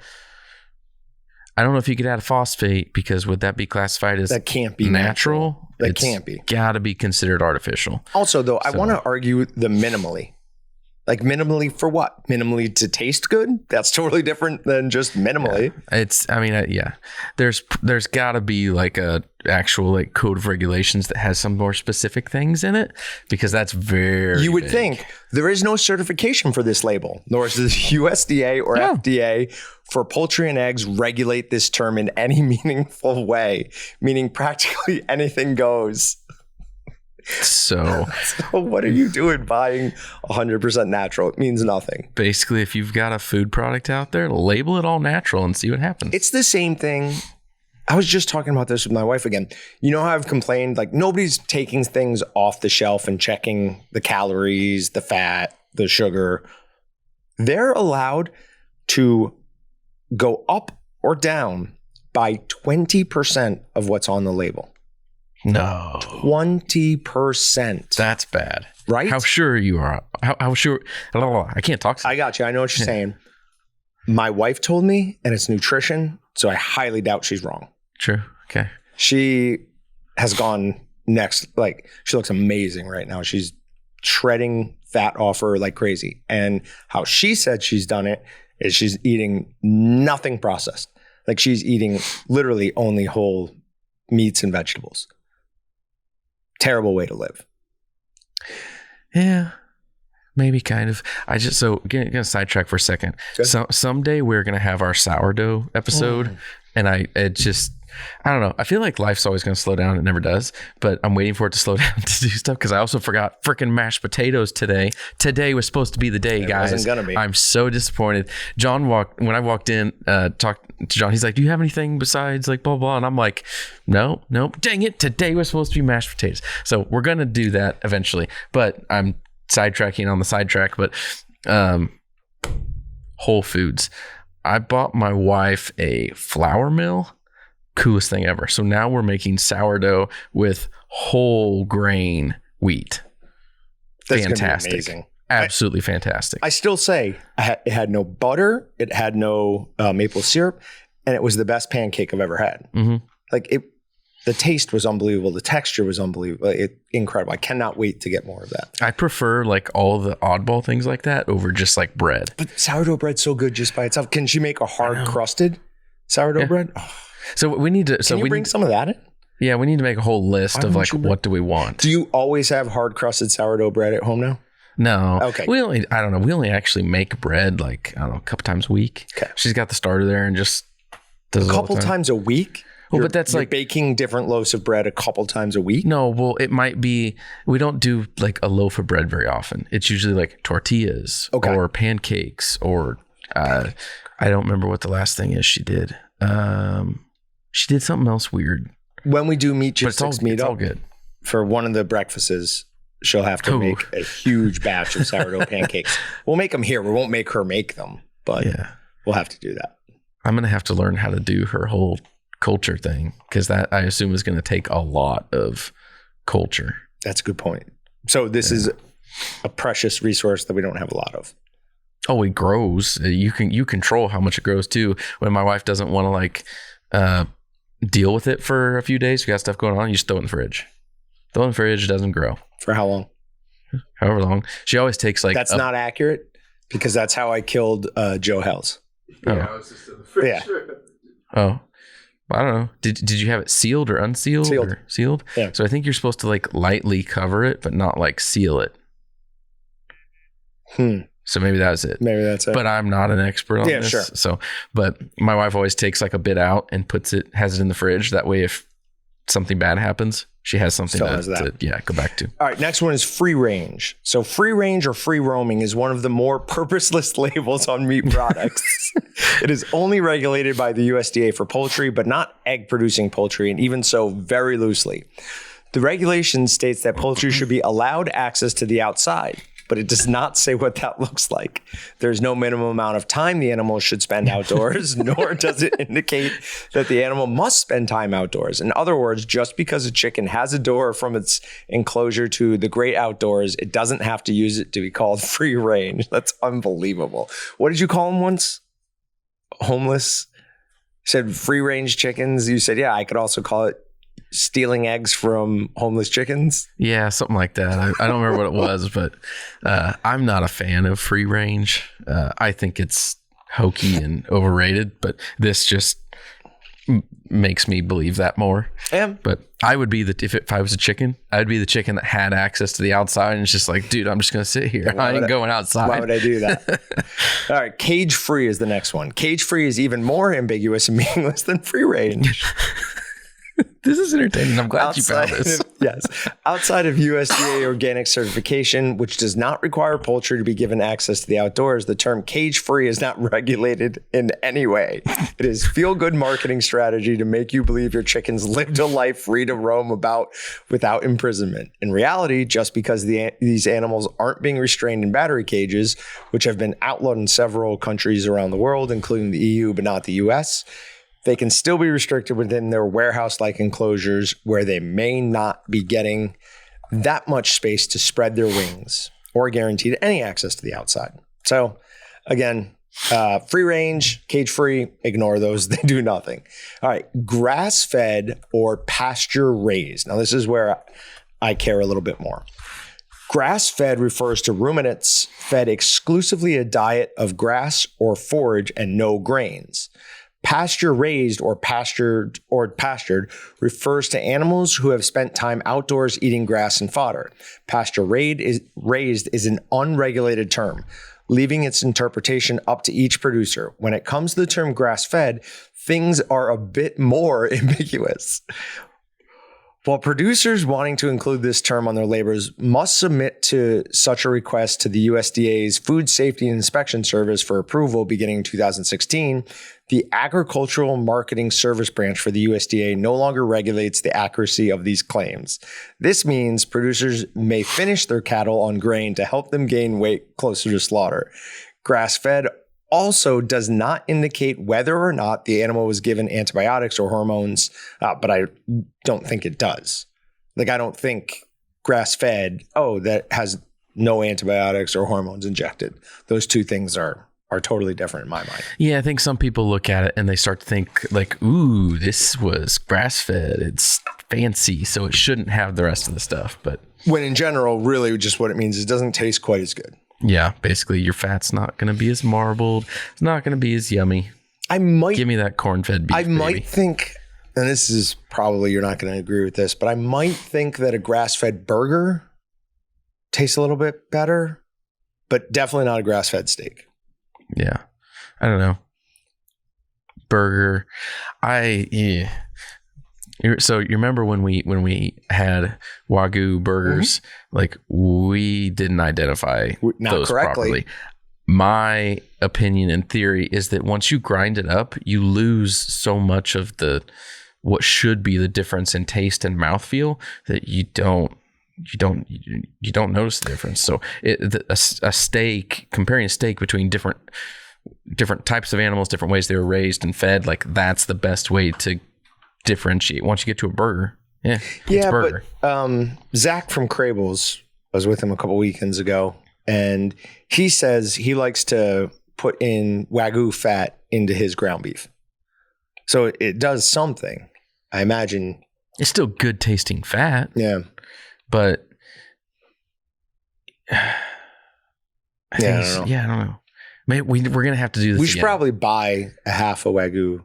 B: I don't know if you could add a phosphate, because would that be classified as
A: that can't be
B: natural?
A: That can't be.
B: Got to be considered artificial.
A: Also, though, I want to argue the minimally. Like, minimally for what? Minimally to taste good? That's totally different than just minimally.
B: Yeah. There's got to be like a actual like code of regulations that has some more specific things in it, because that's very
A: You would
B: big.
A: think there is no certification for this label, nor is the USDA or FDA for poultry and eggs regulate this term in any meaningful way, meaning practically anything goes.
B: So
A: what are you doing buying 100% natural? It means nothing.
B: Basically, if you've got a food product out there, label it all natural and see what happens.
A: It's the same thing. I was just talking about this with my wife again. You know how I've complained, like, nobody's taking things off the shelf and checking the calories, the fat, the sugar. They're allowed to go up or down by 20% of what's on the label.
B: No.
A: 20%.
B: That's bad.
A: Right?
B: How sure you are? How sure? I can't talk.
A: I got you. I know what you're saying. My wife told me, and it's nutrition, so I highly doubt she's wrong.
B: True. Okay.
A: She has gone next. Like, she looks amazing right now. She's shredding fat off her like crazy. And how she said she's done it is she's eating nothing processed. Like, she's eating literally only whole meats and vegetables. Terrible way to live.
B: Yeah. Maybe kind of. Gonna sidetrack for a second.
A: Good.
B: So someday we're gonna have our sourdough episode, and I don't know. I feel like life's always gonna slow down. It never does, but I'm waiting for it to slow down to do stuff because I also forgot freaking mashed potatoes today. Today was supposed to be the day, guys.
A: It wasn't gonna be.
B: I'm so disappointed. When I walked in, talked to John. He's like, "Do you have anything besides like blah blah?" And I'm like, "No. Dang it! Today was supposed to be mashed potatoes." So we're gonna do that eventually, but I'm sidetracking on the sidetrack, but Whole Foods. I bought my wife a flour mill. Coolest thing ever. So now we're making sourdough with whole grain wheat.
A: That's
B: fantastic.
A: Amazing.
B: Absolutely fantastic.
A: I still say it had no butter, it had no maple syrup, and it was the best pancake I've ever had.
B: Mm-hmm.
A: Like the taste was unbelievable. The texture was unbelievable. Incredible. I cannot wait to get more of that.
B: I prefer like all the oddball things like that over just like bread.
A: But sourdough bread's so good just by itself. Can she make a hard crusted sourdough bread? Oh.
B: So we need to.
A: Can you bring some of that in?
B: Yeah, we need to make a whole list of like what do we want.
A: Do you always have hard crusted sourdough bread at home now?
B: No.
A: Okay.
B: We only actually make bread like a couple times a week.
A: Okay.
B: She's got the starter there and just does
A: a couple times a week.
B: Well, but that's
A: you're
B: like
A: baking different loaves of bread a couple times a week.
B: No, well, it might be. We don't do like a loaf of bread very often. It's usually like tortillas or pancakes or I don't remember what the last thing is she did. She did something else weird.
A: When we do Meatgistics meetup,
B: it's all good.
A: For one of the breakfasts, she'll have to make a huge batch of sourdough pancakes. We'll make them here. We won't make her make them, but we'll have to do that.
B: I'm going to have to learn how to do her whole culture thing because that I assume is going to take a lot of culture.
A: That's a good point. So this is a precious resource that we don't have a lot of.
B: Oh, it grows. You control how much it grows too. When my wife doesn't want to like deal with it for a few days, we got stuff going on, you just throw it in the fridge. Throw it in the fridge, it doesn't grow.
A: For how long?
B: However long. She always takes like
A: that's not accurate because that's how I killed Joe Hells.
B: Yeah, I was just in the fridge. Oh. I don't know. Did you have it sealed or unsealed?
A: Sealed.
B: Sealed?
A: Yeah.
B: So I think you're supposed to like lightly cover it, but not like seal it. So maybe that's it.
A: Maybe that's it.
B: But I'm not an expert on this.
A: Sure.
B: So, but my wife always takes like a bit out and has it in the fridge. That way, if something bad happens, she has something to go back to.
A: All right. Next one is free range. So free range or free roaming is one of the more purposeless labels on meat products. It is only regulated by the USDA for poultry, but not egg producing poultry. And even so, very loosely. The regulation states that poultry should be allowed access to the outside, but it does not say what that looks like. There's no minimum amount of time the animal should spend outdoors, nor does it indicate that the animal must spend time outdoors. In other words, just because a chicken has a door from its enclosure to the great outdoors, it doesn't have to use it to be called free range. That's unbelievable. What did you call them once? Homeless? You said free range chickens. You said, yeah, I could also call it stealing eggs from homeless chickens.
B: Yeah, something like that. I don't remember what it was, but I'm not a fan of free range. I think it's hokey and overrated, but this just makes me believe that more.
A: Yeah.
B: But I would be if I was a chicken, I'd be the chicken that had access to the outside and it's just like, dude, I'm just going to sit here. I ain't going outside.
A: Why would I do that? All right. Cage free is the next one. Cage free is even more ambiguous and meaningless than free range.
B: This is entertaining. I'm glad you found this.
A: Yes. Outside of USDA organic certification, which does not require poultry to be given access to the outdoors, the term cage-free is not regulated in any way. It is feel-good marketing strategy to make you believe your chickens lived a life free to roam about without imprisonment. In reality, just because these animals aren't being restrained in battery cages, which have been outlawed in several countries around the world, including the EU, but not the US, they can still be restricted within their warehouse-like enclosures where they may not be getting that much space to spread their wings or guaranteed any access to the outside. So again, free range, cage-free, ignore those. They do nothing. All right, grass-fed or pasture-raised. Now this is where I care a little bit more. Grass-fed refers to ruminants fed exclusively a diet of grass or forage and no grains. Pasture raised or pastured refers to animals who have spent time outdoors eating grass and fodder. Pasture raised is an unregulated term, leaving its interpretation up to each producer. When it comes to the term grass-fed, things are a bit more ambiguous. While producers wanting to include this term on their labels must submit to such a request to the USDA's Food Safety and Inspection Service for approval beginning in 2016, the Agricultural Marketing Service Branch for the USDA no longer regulates the accuracy of these claims. This means producers may finish their cattle on grain to help them gain weight closer to slaughter. Grass-fed also does not indicate whether or not the animal was given antibiotics or hormones, but I don't think it does. Like, I don't think grass-fed, that has no antibiotics or hormones injected. Those two things are totally different in my mind.
B: Yeah, I think some people look at it and they start to think like, ooh, this was grass-fed. It's fancy, so it shouldn't have the rest of the stuff. But
A: when in general, really just what it means is it doesn't taste quite as good.
B: Yeah, basically your fat's not going to be as marbled. It's not going to be as yummy. Give me that corn-fed beef,
A: might think, and this is probably, you're not going to agree with this, but I might think that a grass-fed burger tastes a little bit better, but definitely not a grass-fed steak.
B: Yeah. I don't know. Burger. So you remember when we had Wagyu burgers, like we didn't identify those properly. My opinion and theory is that once you grind it up, you lose so much of what should be the difference in taste and mouthfeel that you don't notice the difference. So a steak, comparing a steak between different types of animals, different ways they were raised and fed, like that's the best way to differentiate. Once you get to a burger, it's burger.
A: But Zach from Crable's, I was with him a couple weekends ago, and he says he likes to put in Wagyu fat into his ground beef. So it does something. I imagine
B: it's still good tasting fat.
A: Yeah.
B: But I don't know. Maybe we're gonna have to do this.
A: We should probably buy a half a Wagyu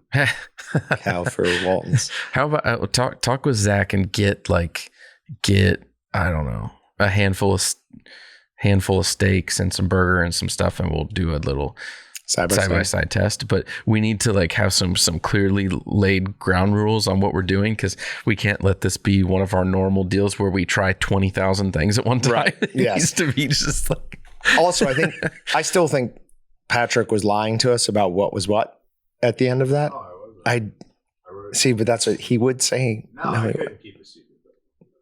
A: cow for Walton's.
B: How about talk with Zach and get I don't know, a handful of steaks and some burger and some stuff, and we'll do a little side by side test. But we need to have some clearly laid ground rules on what we're doing, because we can't let this be one of our normal deals where we try 20,000 things at one time. Right. It needs to be just like.
A: Also, I still think Patrick was lying to us about what was what at the end of that. I see, but that's what he would say. No, I couldn't keep a secret.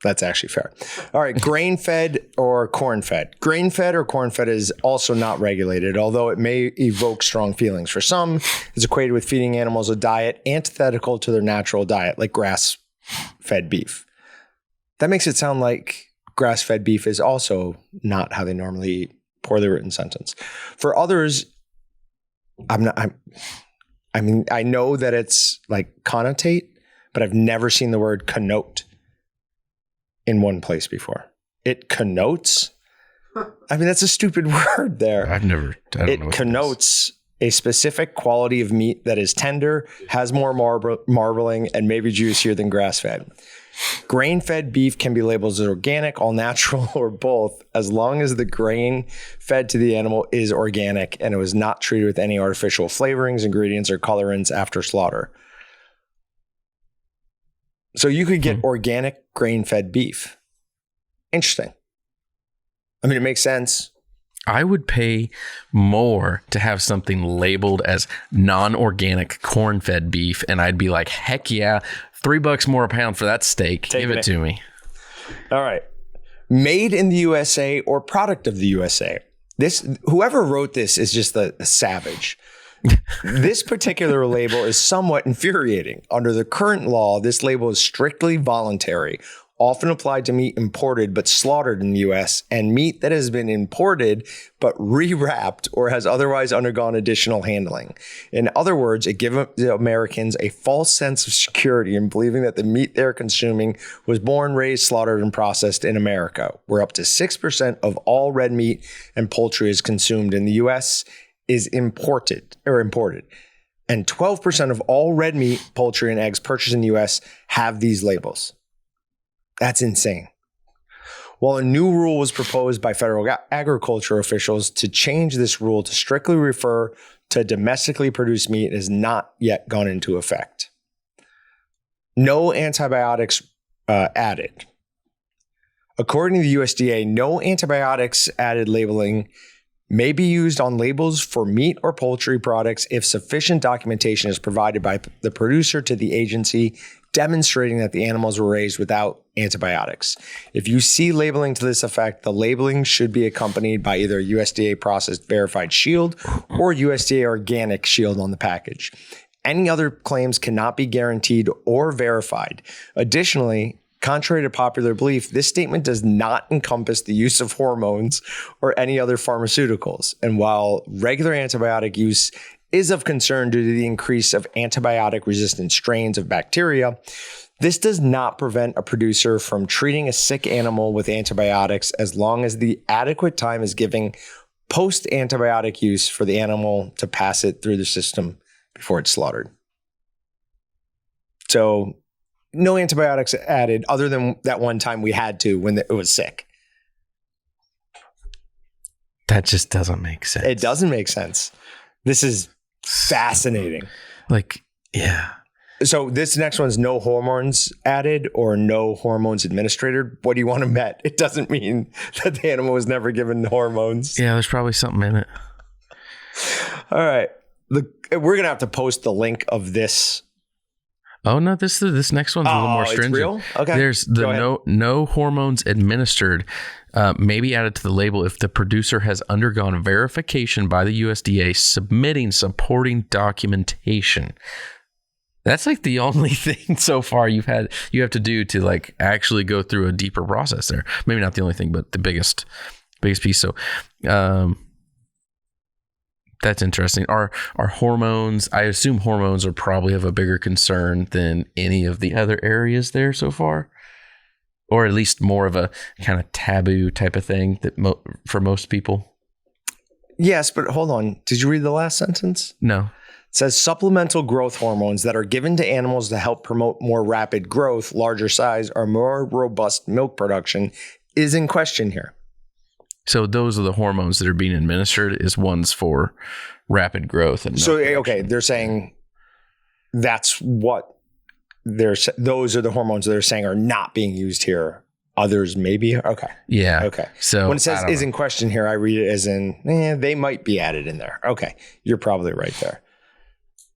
A: That's actually fair. All right. Grain-fed or corn-fed. Grain-fed or corn-fed is also not regulated, although it may evoke strong feelings. For some, it's equated with feeding animals a diet antithetical to their natural diet, like grass-fed beef. That makes it sound like grass-fed beef is also not how they normally eat. Poorly written sentence. For others, I know that it's like connotate, but I've never seen the word connote in one place before. It connotes. I mean, that's a stupid word there.
B: I don't know.
A: It connotes a specific quality of meat that is tender, has more marbling, and maybe juicier than grass-fed. Grain-fed beef can be labeled as organic, all natural, or both, as long as the grain fed to the animal is organic and it was not treated with any artificial flavorings, ingredients, or colorants after slaughter. So you could get organic grain-fed beef. Interesting. I mean, it makes sense.
B: I would pay more to have something labeled as non-organic corn-fed beef, and I'd be like, heck yeah, $3 more a pound for that steak. Give it to me.
A: All right. Made in the USA or product of the USA. Whoever wrote this is just a savage. This particular label is somewhat infuriating. Under the current law, this label is strictly voluntary, often applied to meat imported but slaughtered in the U.S., and meat that has been imported but rewrapped or has otherwise undergone additional handling. In other words, it gives Americans a false sense of security in believing that the meat they're consuming was born, raised, slaughtered, and processed in America, where up to 6% of all red meat and poultry is consumed in the U.S. is imported. and 12% of all red meat, poultry, and eggs purchased in the U.S. have these labels. That's insane. Well, a new rule was proposed by federal agriculture officials to change this rule to strictly refer to domestically produced meat has not yet gone into effect. No antibiotics added. According to the USDA, no antibiotics added labeling may be used on labels for meat or poultry products if sufficient documentation is provided by the producer to the agency demonstrating that the animals were raised without antibiotics. If you see labeling to this effect, the labeling should be accompanied by either a USDA processed verified shield or USDA organic shield on the package. Any other claims cannot be guaranteed or verified. Additionally, contrary to popular belief, this statement does not encompass the use of hormones or any other pharmaceuticals. And while regular antibiotic use is of concern due to the increase of antibiotic-resistant strains of bacteria, this does not prevent a producer from treating a sick animal with antibiotics as long as the adequate time is given post-antibiotic use for the animal to pass it through the system before it's slaughtered. So no antibiotics added other than that one time we had to when it was sick.
B: That just doesn't make sense.
A: It doesn't make sense. This is fascinating.
B: Like, yeah.
A: So this next one's no hormones added or no hormones administered. What do you want to bet? It doesn't mean that the animal was never given hormones.
B: Yeah, there's probably something in it.
A: All right. We're going to have to post the link of this.
B: Oh, no, this next one's a little more stringent.
A: It's real? Okay.
B: There's the no hormones administered may be added to the label if the producer has undergone verification by the USDA submitting supporting documentation. That's like the only thing so far you have to do to like actually go through a deeper process there. Maybe not the only thing, but the biggest piece. So, that's interesting. Are hormones, I assume hormones are probably have a bigger concern than any of the other areas there so far, or at least more of a kind of taboo type of thing that for most people.
A: Yes, but hold on. Did you read the last sentence?
B: No.
A: It says supplemental growth hormones that are given to animals to help promote more rapid growth, larger size, or more robust milk production is in question here.
B: So those are the hormones that are being administered is ones for rapid growth. And
A: so, okay, they're saying that's what those are the hormones they're saying are not being used here. Others maybe. Okay.
B: Yeah.
A: Okay.
B: So
A: when it says is in question here, I read it as in, they might be added in there. Okay. You're probably right there.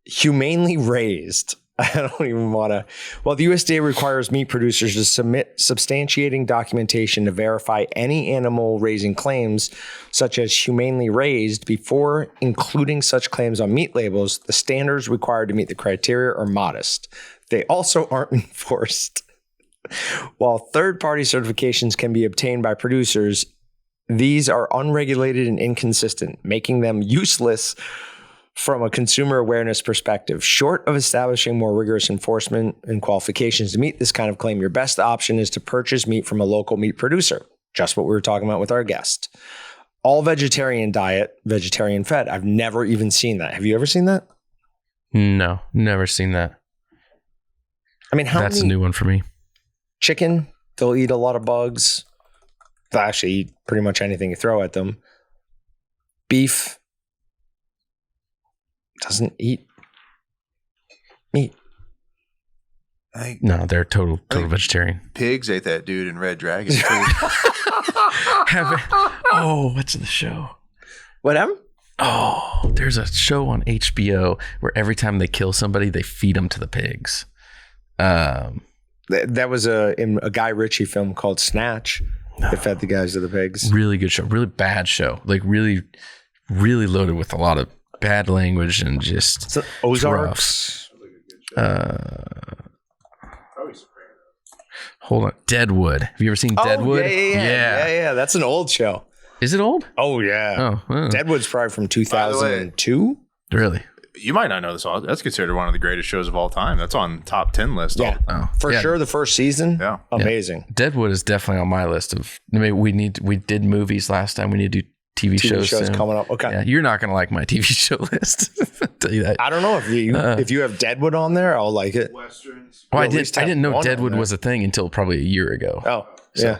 A: Humanely raised. I don't even want to. Well, the USDA requires meat producers to submit substantiating documentation to verify any animal raising claims, such as humanely raised, before including such claims on meat labels. The standards required to meet the criteria are modest. They also aren't enforced. While third-party certifications can be obtained by producers, these are unregulated and inconsistent, making them useless from a consumer awareness perspective. Short of establishing more rigorous enforcement and qualifications to meet this kind of claim, your best option is to purchase meat from a local meat producer. Just what we were talking about with our guest. All vegetarian diet, vegetarian fed. I've never even seen that. Have you ever seen that?
B: No, never seen that.
A: I mean,
B: that's a new one for me.
A: Chicken, they'll eat a lot of bugs. They'll actually eat pretty much anything you throw at them. Beef doesn't eat meat.
B: No, they're total vegetarian.
D: Pigs ate that dude in Red Dragon too.
B: What's the show?
A: Whatever.
B: Oh, there's a show on HBO where every time they kill somebody, they feed them to the pigs.
A: That was in a Guy Ritchie film called Snatch. They fed the guys to the pigs.
B: Really good show. Really bad show. Like really, really loaded with a lot of bad language and just
A: so Ozarks.
B: Hold on, Deadwood. Have you ever seen Deadwood?
A: Yeah. That's an old show.
B: Is it old?
A: Oh yeah. Deadwood's probably from 2002.
B: Really?
D: You might not know this. That's considered one of the greatest shows of all time. That's on top 10 list.
A: Yeah, for sure. The first season.
D: Yeah,
A: amazing.
B: Yeah. Deadwood is definitely on my list of. I mean, we did movies last time. We need to do TV shows
A: shows
B: soon.
A: coming up. Okay.
B: Yeah, you're not going to like my TV show list. I'll tell you that.
A: I don't know if you have Deadwood on there, I'll like it.
D: Westerns.
B: Well, I
A: at least
B: didn't know
A: have one
B: Deadwood
A: on
B: was a thing until probably a year ago.
A: Oh, yeah.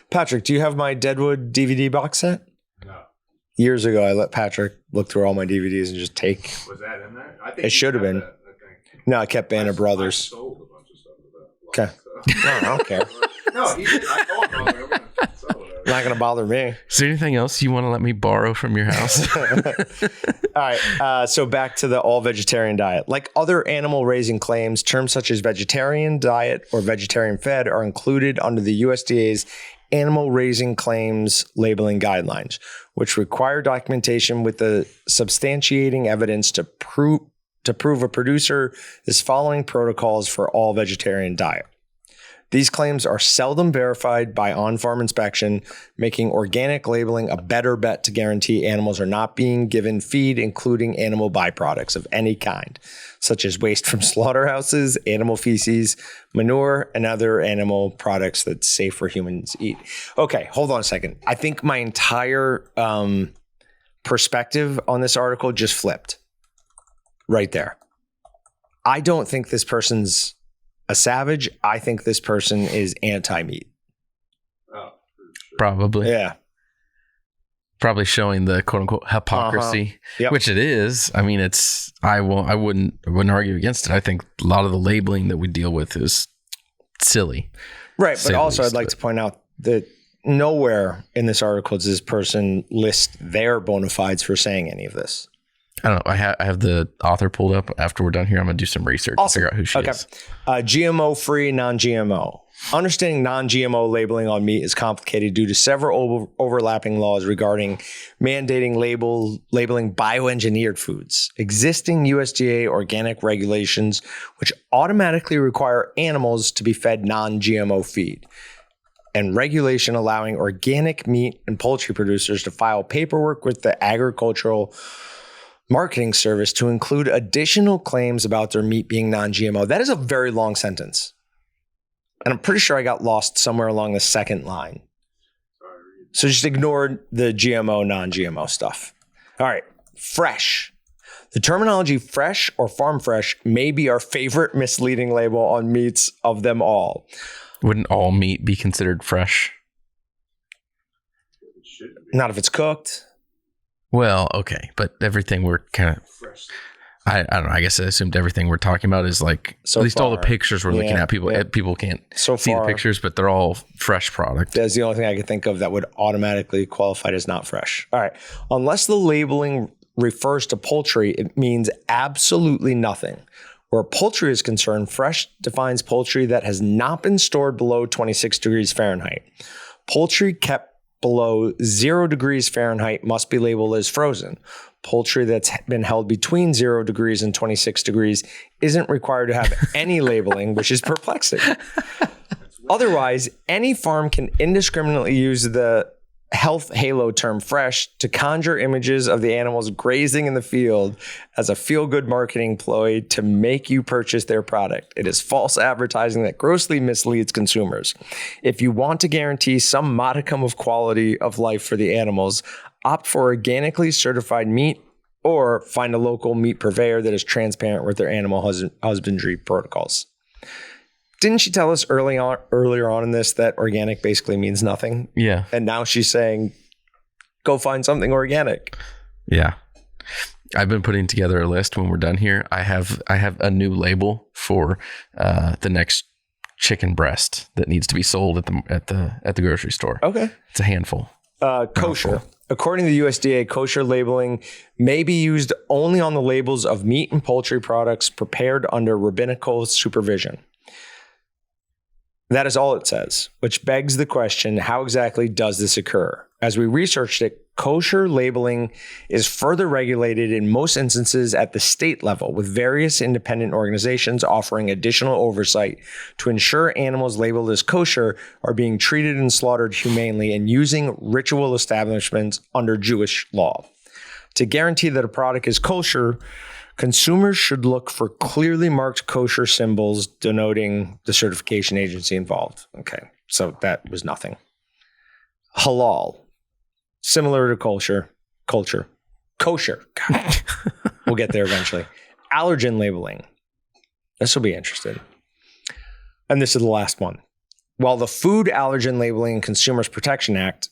A: Patrick, do you have my Deadwood DVD box set?
D: No.
A: Years ago, I let Patrick look through all my DVDs and just take.
D: Was that in there? I think
A: It should have been. No, I kept Band of
D: I
A: Brothers.
D: sold a bunch of stuff with that.
A: Okay. No, I don't care.
D: No, he did. I told him I was going to sell it.
A: Not going to bother me.
B: Is there anything else you want to let me borrow from your house?
A: All right. So back to the all vegetarian diet. Like other animal raising claims, terms such as vegetarian diet or vegetarian fed are included under the USDA's animal raising claims labeling guidelines, which require documentation with the substantiating evidence to prove a producer is following protocols for all vegetarian diet. These claims are seldom verified by on-farm inspection, making organic labeling a better bet to guarantee animals are not being given feed, including animal byproducts of any kind, such as waste from slaughterhouses, animal feces, manure, and other animal products that's safe for humans to eat. Okay, hold on a second. I think my entire perspective on this article just flipped right there. I don't think this person's a savage. I think this person is anti-meat.
D: Oh, for sure.
B: Probably.
A: Yeah.
B: Probably showing the quote unquote hypocrisy,
A: Yep.
B: which it is. I mean, I wouldn't argue against it. I think a lot of the labeling that we deal with is silly.
A: Right. But
B: Say the
A: also
B: least,
A: I'd like to point out that nowhere in this article does this person list their bona fides for saying any of this.
B: I don't know. I have the author pulled up. After we're done here, I'm going to do some research to figure out who she is.
A: GMO-free, non-GMO. Understanding non-GMO labeling on meat is complicated due to several overlapping laws regarding mandating labeling bioengineered foods, existing USDA organic regulations, which automatically require animals to be fed non-GMO feed, and regulation allowing organic meat and poultry producers to file paperwork with the Agricultural Marketing Service to include additional claims about their meat being non-GMO. That is a very long sentence. And I'm pretty sure I got lost somewhere along the second line. So just ignore the GMO, non-GMO stuff. All right. Fresh. The terminology fresh or farm fresh may be our favorite misleading label on meats of them all.
B: Wouldn't all meat be considered fresh?
D: It should be.
A: Not if it's cooked.
B: Well, okay, but everything we're kind of,
D: Fresh.
B: I don't know. I guess I assumed everything we're talking about is like,
A: So
B: at least all the
A: far.
B: pictures we're looking
A: Yeah,
B: at, people
A: yeah.
B: people can't
A: So
B: see the
A: far,
B: pictures, but they're all fresh product.
A: that's the only thing I could think of that would automatically qualify as not fresh. All right. Unless the labeling refers to poultry, it means absolutely nothing. Where poultry is concerned, fresh defines poultry that has not been stored below 26 degrees Fahrenheit. Poultry kept below 0 degrees Fahrenheit must be labeled as frozen. Poultry that's been held between 0 degrees and 26 degrees isn't required to have any labeling, which is perplexing. Otherwise, any farm can indiscriminately use the health halo term fresh to conjure images of the animals grazing in the field as a feel-good marketing ploy to make you purchase their product. It is false advertising that grossly misleads consumers. If you want to guarantee some modicum of quality of life for the animals, opt for organically certified meat or find a local meat purveyor that is transparent with their animal husbandry protocols. Didn't she tell us earlier on in this that organic basically means nothing?
B: Yeah.
A: And now she's saying, go find something organic.
B: Yeah. I've been putting together a list when we're done here. I have a new label for the next chicken breast that needs to be sold at the grocery store.
A: Okay.
B: It's a handful.
A: Kosher. According to the USDA, kosher labeling may be used only on the labels of meat and poultry products prepared under rabbinical supervision. That is all it says, which begs the question, how exactly does this occur? As we researched it, kosher labeling is further regulated in most instances at the state level, with various independent organizations offering additional oversight to ensure animals labeled as kosher are being treated and slaughtered humanely and using ritual establishments under Jewish law. To guarantee that a product is kosher, consumers should look for clearly marked kosher symbols denoting the certification agency involved. Okay, so that was nothing. Halal. similar to kosher. God. We'll get there eventually. Allergen labeling. This will be interesting. And this is the last one. While the Food Allergen Labeling and Consumers Protection Act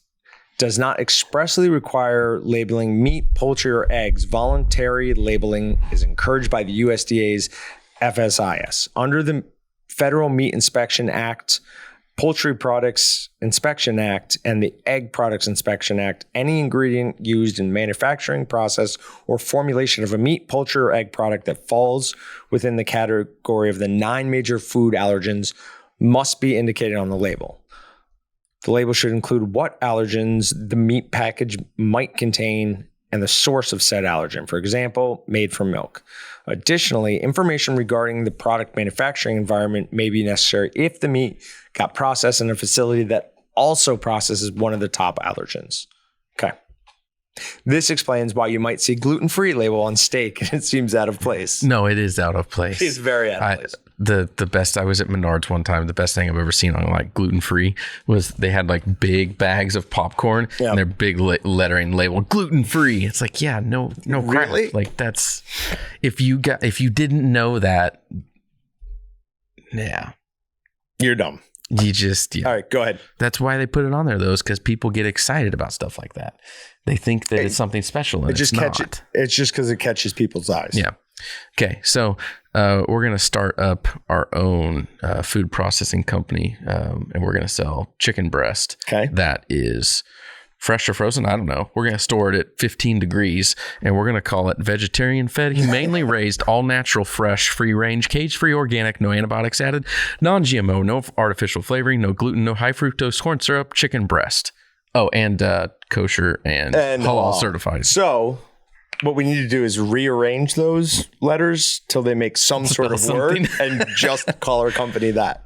A: does not expressly require labeling meat, poultry, or eggs, voluntary labeling is encouraged by the USDA's FSIS. Under the Federal Meat Inspection Act, Poultry Products Inspection Act, and the Egg Products Inspection Act, any ingredient used in manufacturing, process, or formulation of a meat, poultry, or egg product that falls within the category of the 9 major food allergens must be indicated on the label. The label should include what allergens the meat package might contain and the source of said allergen. For example, made from milk. Additionally, information regarding the product manufacturing environment may be necessary if the meat got processed in a facility that also processes one of the top allergens. Okay. This explains why you might see gluten-free label on steak and it seems out of place.
B: No, it is out of place.
A: It's very out of place.
B: The best, I was at Menards one time. The best thing I've ever seen on like gluten-free was they had like big bags of popcorn and their big lettering labeled gluten-free. It's like, yeah, no crap.
A: Really?
B: Like that's, if you didn't know that, yeah.
A: You're dumb.
B: You just,
A: All right, go ahead.
B: That's why they put it on there, though, is because people get excited about stuff like that. They think that it's something special, and it's not.
A: It's just because it catches people's eyes.
B: Yeah. Okay, so we're going to start up our own food processing company, and we're going to sell chicken breast.
A: Okay.
B: That is fresh or frozen, I don't know. We're going to store it at 15 degrees, and we're going to call it vegetarian fed, humanely raised, all natural, fresh, free range, cage free, organic, no antibiotics added, non-GMO, no artificial flavoring, no gluten, no high fructose corn syrup, chicken breast. Oh, and kosher and halal certified.
A: So what we need to do is rearrange those letters till they make some sort of word and just call our company that.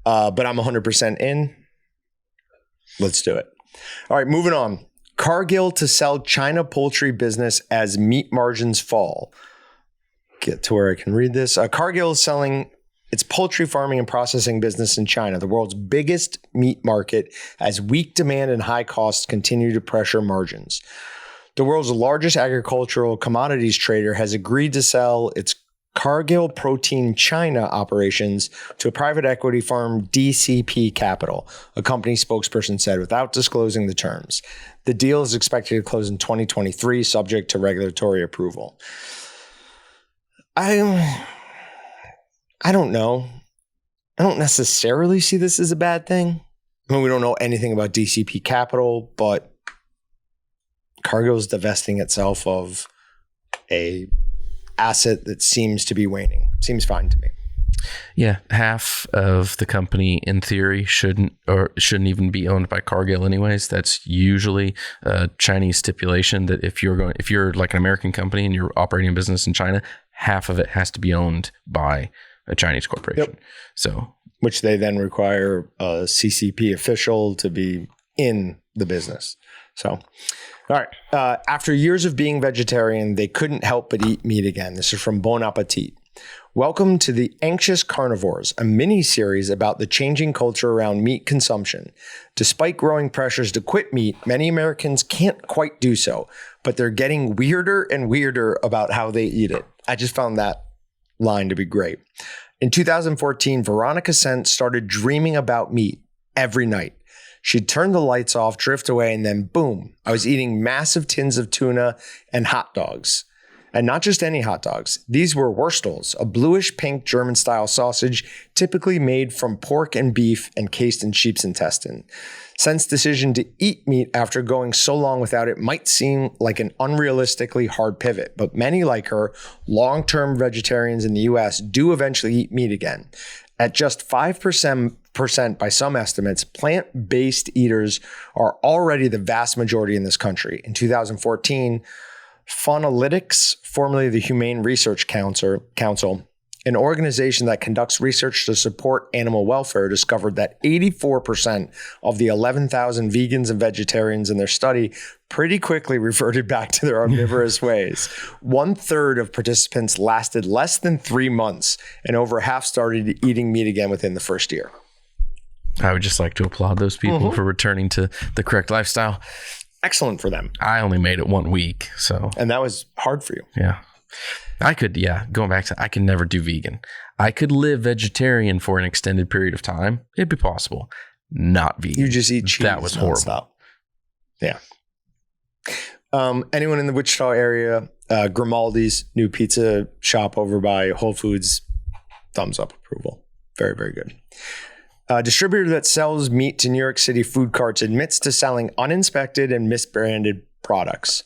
A: But I'm 100% in. Let's do it. All right, moving on. Cargill to sell China poultry business as meat margins fall. Get to where I can read this. Cargill is selling its poultry farming and processing business in China, the world's biggest meat market, as weak demand and high costs continue to pressure margins. The world's largest agricultural commodities trader has agreed to sell its Cargill Protein China operations to a private equity firm, DCP Capital, a company spokesperson said, without disclosing the terms. The deal is expected to close in 2023, subject to regulatory approval. I don't know. I don't necessarily see this as a bad thing. I mean, we don't know anything about DCP Capital, but Cargill is divesting itself of a asset that seems to be waning. Seems fine to me.
B: Yeah, half of the company in theory shouldn't even be owned by Cargill anyways. That's usually a Chinese stipulation that if you're like an American company and you're operating a business in China, half of it has to be owned by a Chinese corporation. Yep. So,
A: which they then require a CCP official to be in the business. So, all right. After years of being vegetarian, they couldn't help but eat meat again. This is from Bon Appetit. Welcome to The Anxious Carnivores, a mini-series about the changing culture around meat consumption. Despite growing pressures to quit meat, many Americans can't quite do so, but they're getting weirder and weirder about how they eat it. I just found that line to be great. In 2014, Veronica Sent started dreaming about meat every night. She'd turn the lights off, drift away, and then boom, I was eating massive tins of tuna and hot dogs. And not just any hot dogs. These were Wurstels, a bluish pink German-style sausage typically made from pork and beef and cased in sheep's intestine. Sent's decision to eat meat after going so long without it might seem like an unrealistically hard pivot, but many like her, long-term vegetarians in the US, do eventually eat meat again. At just 5% by some estimates, plant-based eaters are already the vast majority in this country. In 2014, Funalytics, formerly the Humane Research Council, an organization that conducts research to support animal welfare, discovered that 84% of the 11,000 vegans and vegetarians in their study pretty quickly reverted back to their omnivorous ways. 1/3 of participants lasted less than 3 months, and over half started eating meat again within the first year.
B: I would just like to applaud those people for returning to the correct lifestyle.
A: excellent for them.
B: I only made it 1 week, so.
A: And that was hard for you.
B: Yeah. Going back to, I can never do vegan. I could live vegetarian for an extended period of time. It'd be possible. Not vegan.
A: You just eat cheese.
B: That was horrible.
A: Nonstop. Yeah. Anyone in the Wichita area, Grimaldi's new pizza shop over by Whole Foods, thumbs up approval. Very, very good. A distributor that sells meat to New York City food carts admits to selling uninspected and misbranded products.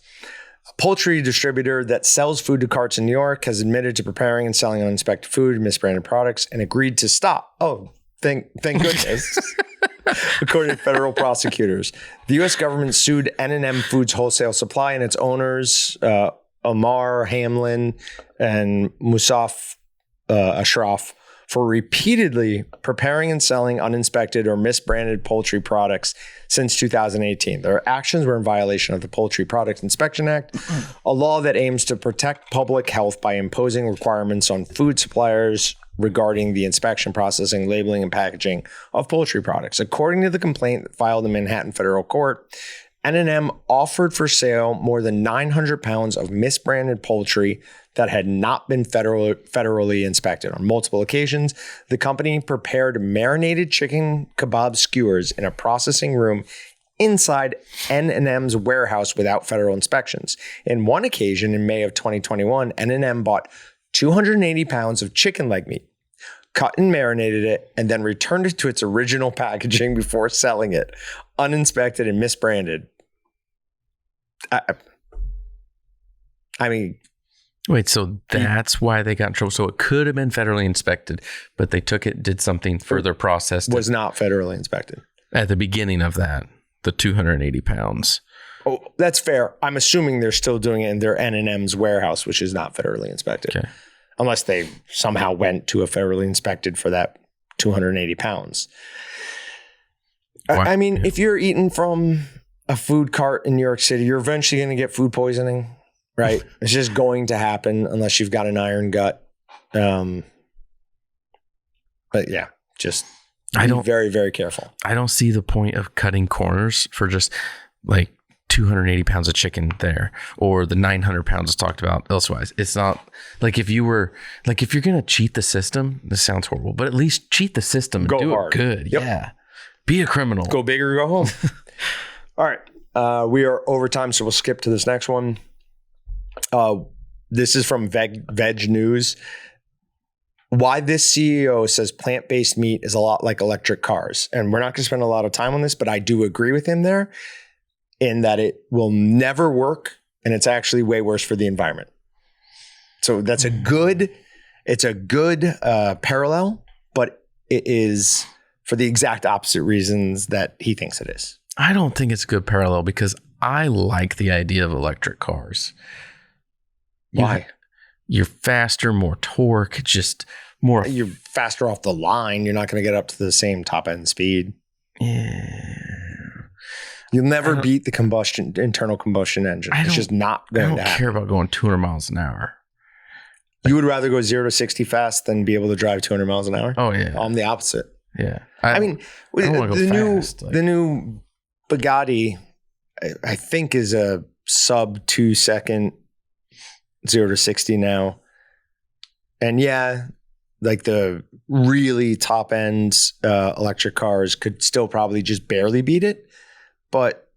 A: A poultry distributor that sells food to carts in New York has admitted to preparing and selling uninspected food and misbranded products and agreed to stop. Oh, thank goodness. According to federal prosecutors, the U.S. government sued N&M Foods Wholesale Supply and its owners, Omar Hamlin and Musaf Ashraf, for repeatedly preparing and selling uninspected or misbranded poultry products since 2018. Their actions were in violation of the Poultry Product Inspection Act, a law that aims to protect public health by imposing requirements on food suppliers regarding the inspection, processing, labeling, and packaging of poultry products. According to the complaint filed in Manhattan Federal Court, N&M offered for sale more than 900 pounds of misbranded poultry that had not been federally inspected. On multiple occasions, the company prepared marinated chicken kebab skewers in a processing room inside N&M's warehouse without federal inspections. In one occasion, in May of 2021, N&M bought 280 pounds of chicken leg meat, cut and marinated it, and then returned it to its original packaging before selling it, uninspected and misbranded. I mean...
B: Wait, so that's why they got in trouble. So it could have been federally inspected, but they took it, did something further processed.
A: Was not federally inspected.
B: At the beginning of that, the 280 pounds.
A: Oh, that's fair. I'm assuming they're still doing it in their N&M's warehouse, which is not federally inspected.
B: Okay.
A: Unless they somehow went to a federally inspected for that 280 pounds. I mean, if you're eating from a food cart in New York City, you're eventually going to get food poisoning, right? It's just going to happen unless you've got an iron gut. But yeah, just be very, very careful.
B: I don't see the point of cutting corners for just like 280 pounds of chicken there, or the 900 pounds talked about elsewise. It's not like if you're going to cheat the system, this sounds horrible, but at least cheat the system and
A: go
B: do
A: hard.
B: It good.
A: Yep.
B: Yeah. Be a criminal.
A: Go big or go home. All right. We are over time, so we'll skip to this next one. This is from Veg News. Why this CEO says plant-based meat is a lot like electric cars. And we're not going to spend a lot of time on this, but I do agree with him there in that it will never work and it's actually way worse for the environment. So that's a good parallel, but it is for the exact opposite reasons that he thinks it is.
B: I don't think it's a good parallel because I like the idea of electric cars.
A: Why?
B: You're faster, more torque, just more.
A: You're faster off the line. You're not going to get up to the same top end speed.
B: Yeah.
A: You'll never beat the internal combustion engine. It's just not going to happen.
B: I don't care about going 200 miles an hour.
A: You would rather go 0 to 60 fast than be able to drive 200 miles an hour?
B: Oh, yeah.
A: I'm the opposite.
B: Yeah.
A: I mean, the new Bugatti, I think, is a sub 2 second 0 to 60 now. And yeah, like the really top end electric cars could still probably just barely beat it. But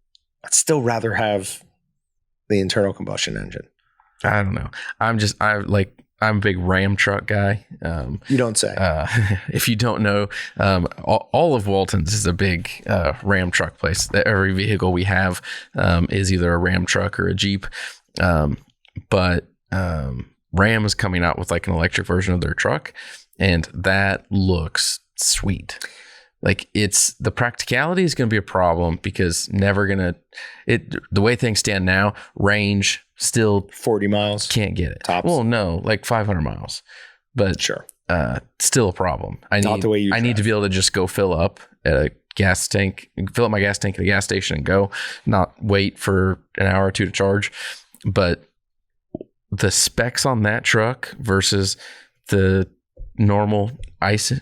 A: I'd still rather have the internal combustion engine.
B: I don't know. I'm a big Ram truck guy.
A: You don't say.
B: If you don't know, all of Walton's is a big Ram truck place. Every vehicle we have is either a Ram truck or a Jeep. But Ram is coming out with like an electric version of their truck, and that looks sweet. Like the practicality is going to be a problem because the way things stand now, range still
A: 40 miles.
B: Can't get it.
A: Tops.
B: Well, no, like 500 miles, but
A: sure.
B: Still a problem. I need to be able to just go fill up at a gas tank, fill up my gas tank at a gas station and go, not wait for an hour or two to charge. But the specs on that truck versus the normal ice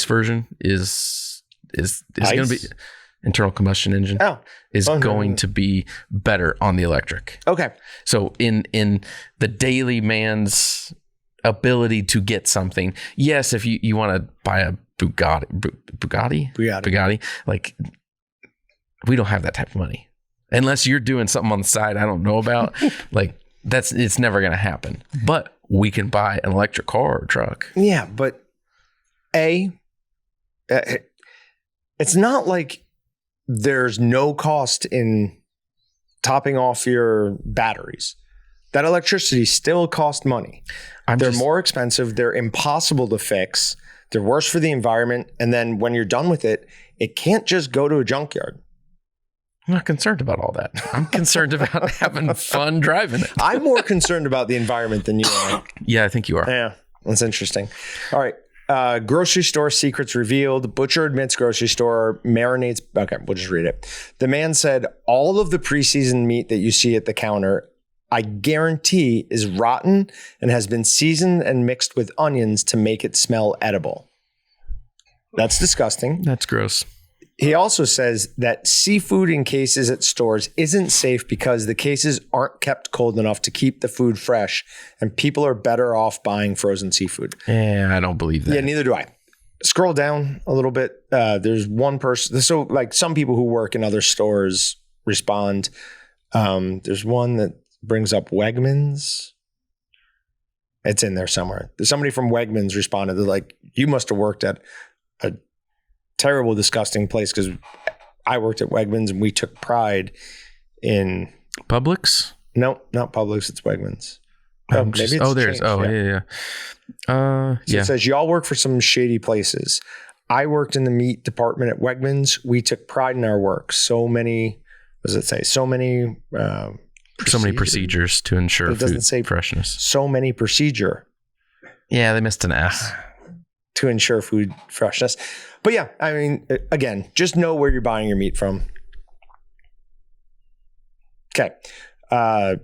B: version is going to be, internal combustion engine, is going to be better on the electric.
A: Okay.
B: So in the daily man's ability to get something, yes, if you want to buy a Bugatti, like we don't have that type of money. Unless you're doing something on the side I don't know about, like it's never going to happen. But we can buy an electric car or truck.
A: Yeah, but it's not like there's no cost in topping off your batteries. That electricity still costs money. They're more expensive. They're impossible to fix. They're worse for the environment. And then when you're done with it, it can't just go to a junkyard.
B: I'm not concerned about all that. I'm concerned about having fun driving it.
A: I'm more concerned about the environment than you are.
B: Yeah, I think you are.
A: Yeah, that's interesting. All right. Grocery store secrets revealed. Butcher admits grocery store marinates. Okay, we'll just read it. The man said, all of the preseasoned meat that you see at the counter, I guarantee is rotten and has been seasoned and mixed with onions to make it smell edible. That's disgusting.
B: That's gross.
A: He also says that seafood in cases at stores isn't safe because the cases aren't kept cold enough to keep the food fresh, and people are better off buying frozen seafood.
B: Yeah, I don't believe that.
A: Yeah, neither do I. Scroll down a little bit. There's one person. So like some people who work in other stores respond. There's one that brings up Wegmans. It's in there somewhere. There's somebody from Wegmans responded. They're like, you must have worked at a terrible, disgusting place, because I worked at Wegmans and we took pride in
B: Publix.
A: No, not Publix. It's Wegmans.
B: There's changed. Yeah.
A: So it says y'all work for some shady places. I worked in the meat department at Wegmans. We took pride in our work. So many. What does it say? So many
B: procedures to ensure food freshness.
A: So many procedure.
B: Yeah, they missed an S.
A: To ensure food freshness. But yeah, I mean, again, just know where you're buying your meat from. Okay.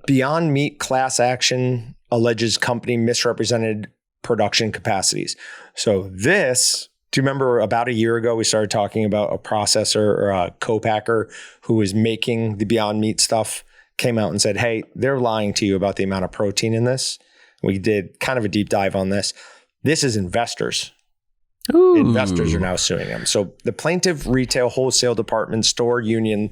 A: Beyond Meat class action alleges company misrepresented production capacities. So this, do you remember about a year ago, we started talking about a processor or a co-packer who was making the Beyond Meat stuff, came out and said, hey, they're lying to you about the amount of protein in this. We did kind of a deep dive on this. This is investors.
B: Ooh.
A: Investors are now suing them. So the Plaintiff Retail Wholesale Department Store Union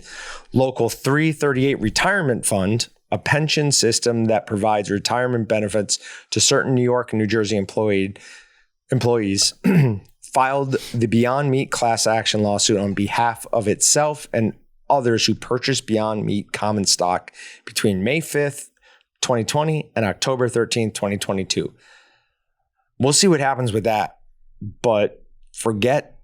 A: Local 338 Retirement Fund, a pension system that provides retirement benefits to certain New York and New Jersey employees, filed the Beyond Meat class action lawsuit on behalf of itself and others who purchased Beyond Meat common stock between May 5th, 2020 and October 13th, 2022. We'll see what happens with that. But forget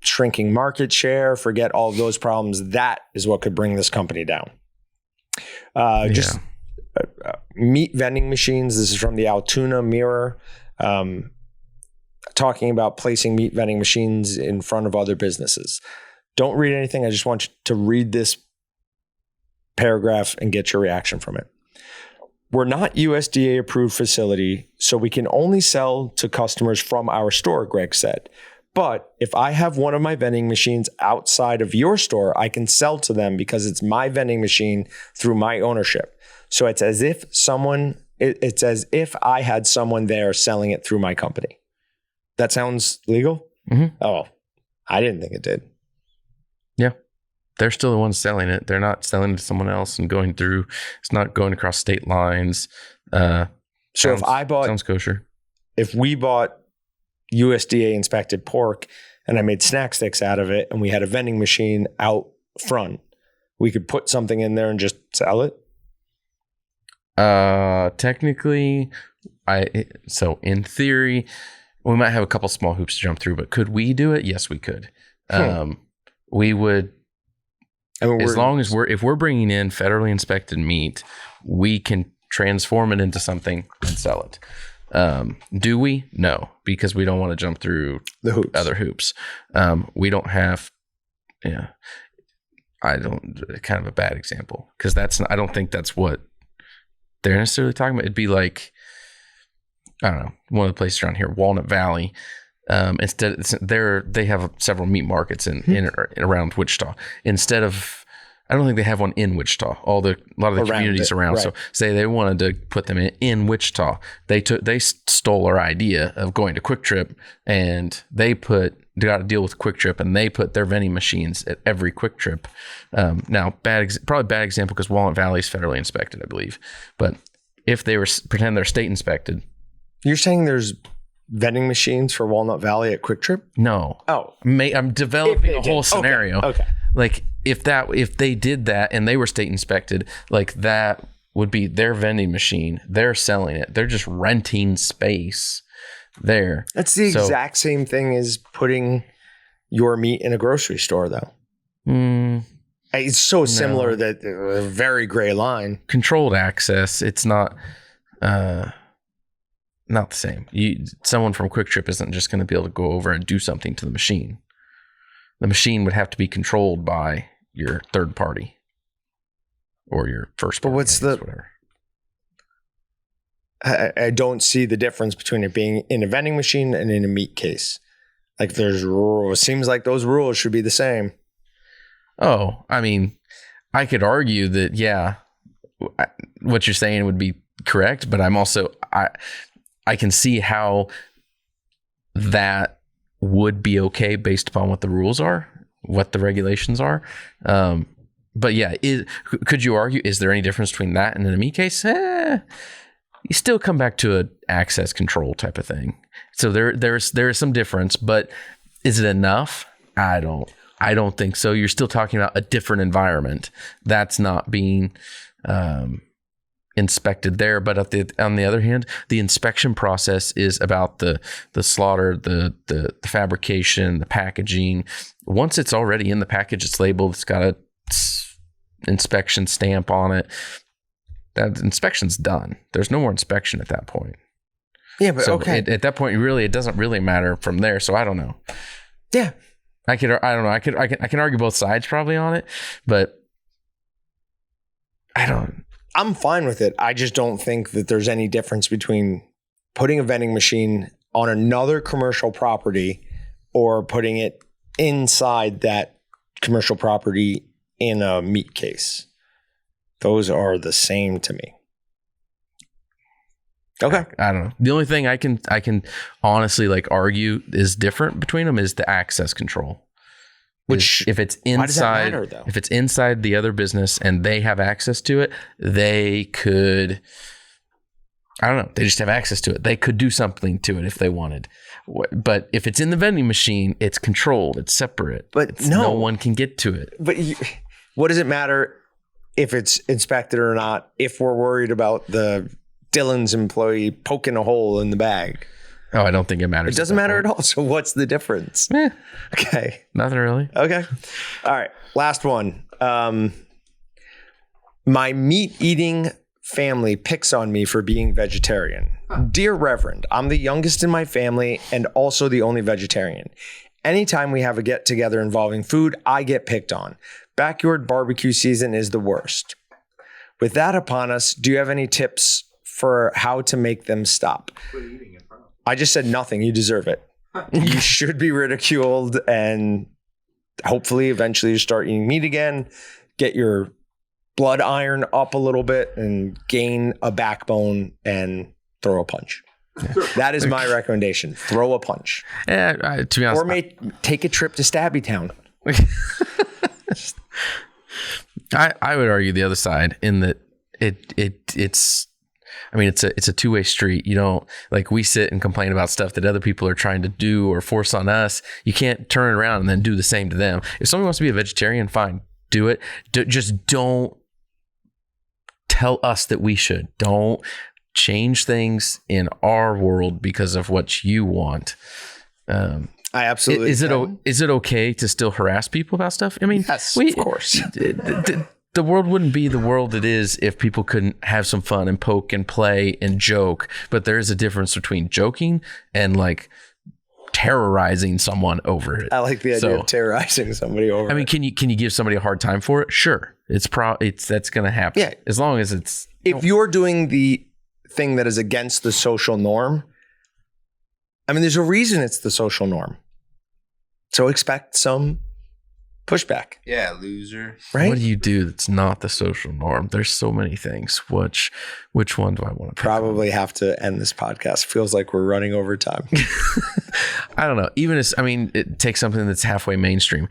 A: shrinking market share, forget all of those problems. That is what could bring this company down. Meat vending machines. This is from the Altoona Mirror, talking about placing meat vending machines in front of other businesses. Don't read anything. I just want you to read this paragraph and get your reaction from it. We're not USDA approved facility, so we can only sell to customers from our store, Greg said. But if I have one of my vending machines outside of your store, I can sell to them because it's my vending machine through my ownership. So it's as if I had someone there selling it through my company. That sounds legal?
B: Mm-hmm.
A: Oh, I didn't think it did.
B: Yeah. They're still the ones selling it. They're not selling it to someone else and going through. It's not going across state lines. Sounds kosher.
A: If we bought USDA inspected pork and I made snack sticks out of it and we had a vending machine out front, we could put something in there and just sell it?
B: Technically, so in theory, we might have a couple small hoops to jump through, but could we do it? Yes, we could. We would. I mean, if we're bringing in federally inspected meat, we can transform it into something and sell it. Do we? No, because we don't want to jump through
A: the
B: other hoops. We don't have. Yeah, kind of a bad example because I don't think that's what they're necessarily talking about. It'd be like, I don't know, one of the places around here, Walnut Valley. They have several meat markets in around Wichita. Instead of, I don't think they have one in Wichita. A lot of the communities around. Right. So say they wanted to put them in Wichita. They stole our idea of going to Quick Trip, and they got to deal with Quick Trip, and they put their vending machines at every Quick Trip. Now, probably bad example because Walnut Valley is federally inspected, I believe. But if they pretend they're state inspected.
A: You're saying there's vending machines for Walnut Valley at Quick Trip?
B: No.
A: Oh.
B: I'm developing a whole scenario.
A: Okay.
B: Like if they did that and they were state inspected, like that would be their vending machine. They're selling it. They're just renting space there.
A: That's the exact same thing as putting your meat in a grocery store, though. It's so similar that a very gray line.
B: Controlled access. It's not the same. Someone from Quick Trip isn't just going to be able to go over and do something to the machine. The machine would have to be controlled by your third party or your first party.
A: But whatever. I don't see the difference between it being in a vending machine and in a meat case. Like there's rules. It seems like those rules should be the same.
B: Oh, I mean, I could argue that, yeah, what you're saying would be correct, but I'm also, I can see how that would be okay based upon what the rules are, what the regulations are. But yeah, could you argue, is there any difference between that and in a meat case? You still come back to an access control type of thing. So there is some difference, but is it enough? I don't think so. You're still talking about a different environment that's not being inspected there. But on the other hand, the inspection process is about the slaughter, the fabrication, the packaging. Once it's already in the package, it's labeled, it's got a inspection stamp on it. That inspection's done. There's no more inspection at that point.
A: Yeah, but
B: so
A: okay.
B: At that point, it doesn't really matter from there. So I don't know.
A: Yeah.
B: I don't know. I can argue both sides probably on it, but
A: I'm fine with it. I just don't think that there's any difference between putting a vending machine on another commercial property or putting it inside that commercial property in a meat case. Those are the same to me. Okay.
B: I don't know. The only thing I can honestly argue is different between them is the access control. Which if it's inside, why does that matter, though? If it's inside the other business and they have access to it, they could, I don't know, they just have access to it. They could do something to it if they wanted. But if it's in the vending machine, it's controlled, it's separate.
A: But
B: no one can get to it.
A: But what does it matter if it's inspected or not if we're worried about the Dylan's employee poking a hole in the bag?
B: Oh, I don't think it matters.
A: It doesn't matter at all. So what's the difference? Okay.
B: Nothing really.
A: Okay. All right. Last one. My meat eating family picks on me for being vegetarian. Dear Reverend, I'm the youngest in my family and also the only vegetarian. Anytime we have a get together involving food, I get picked on. Backyard barbecue season is the worst. With that upon us, do you have any tips for how to make them stop? I just said nothing. You deserve it. You should be ridiculed and hopefully eventually you start eating meat again, get your blood iron up a little bit and gain a backbone and throw a punch. That is my recommendation. Throw a punch.
B: Yeah, to be honest.
A: Or take a trip to Stabby Town.
B: I would argue the other side in that it's a two-way street. You don't, we sit and complain about stuff that other people are trying to do or force on us. You can't turn it around and then do the same to them. If someone wants to be a vegetarian, fine, do it. Just don't tell us that we should. Don't change things in our world because of what you want.
A: I absolutely
B: Is it okay to still harass people about stuff? I mean,
A: yes, of course.
B: The world wouldn't be the world it is if people couldn't have some fun and poke and play and joke. But there is a difference between joking and terrorizing someone over it.
A: I like the idea of terrorizing somebody over it.
B: I mean, can you give somebody a hard time for it? Sure. That's going to happen.
A: Yeah.
B: As long as it's...
A: If you're doing the thing that is against the social norm, I mean, there's a reason it's the social norm. So expect some pushback.
D: Yeah, loser.
A: Right?
B: What do you do that's not the social norm? There's so many things. Which one do I want to pick?
A: Probably have to end this podcast. Feels like we're running over time.
B: I don't know. Even as, I mean, it takes something that's halfway mainstream.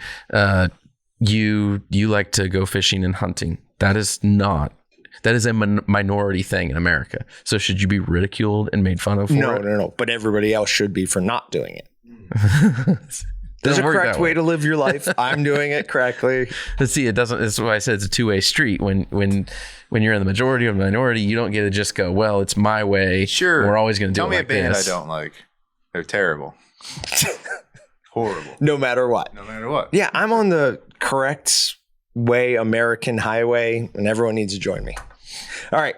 B: You like to go fishing and hunting. That is a minority thing in America. So should you be ridiculed and made fun of for it?
A: No. But everybody else should be for not doing it. There's a correct way to live your life. I'm doing it correctly.
B: Let's see, it doesn't. That's why I said it's a two-way street. When you're in the majority or minority, you don't get to just go, well, it's my way.
D: Sure.
B: We're always going to do it like this.
D: Tell me a band I don't like. They're terrible. Horrible.
A: No matter what.
D: No matter what.
A: Yeah, I'm on the correct way, American highway, and everyone needs to join me. All right.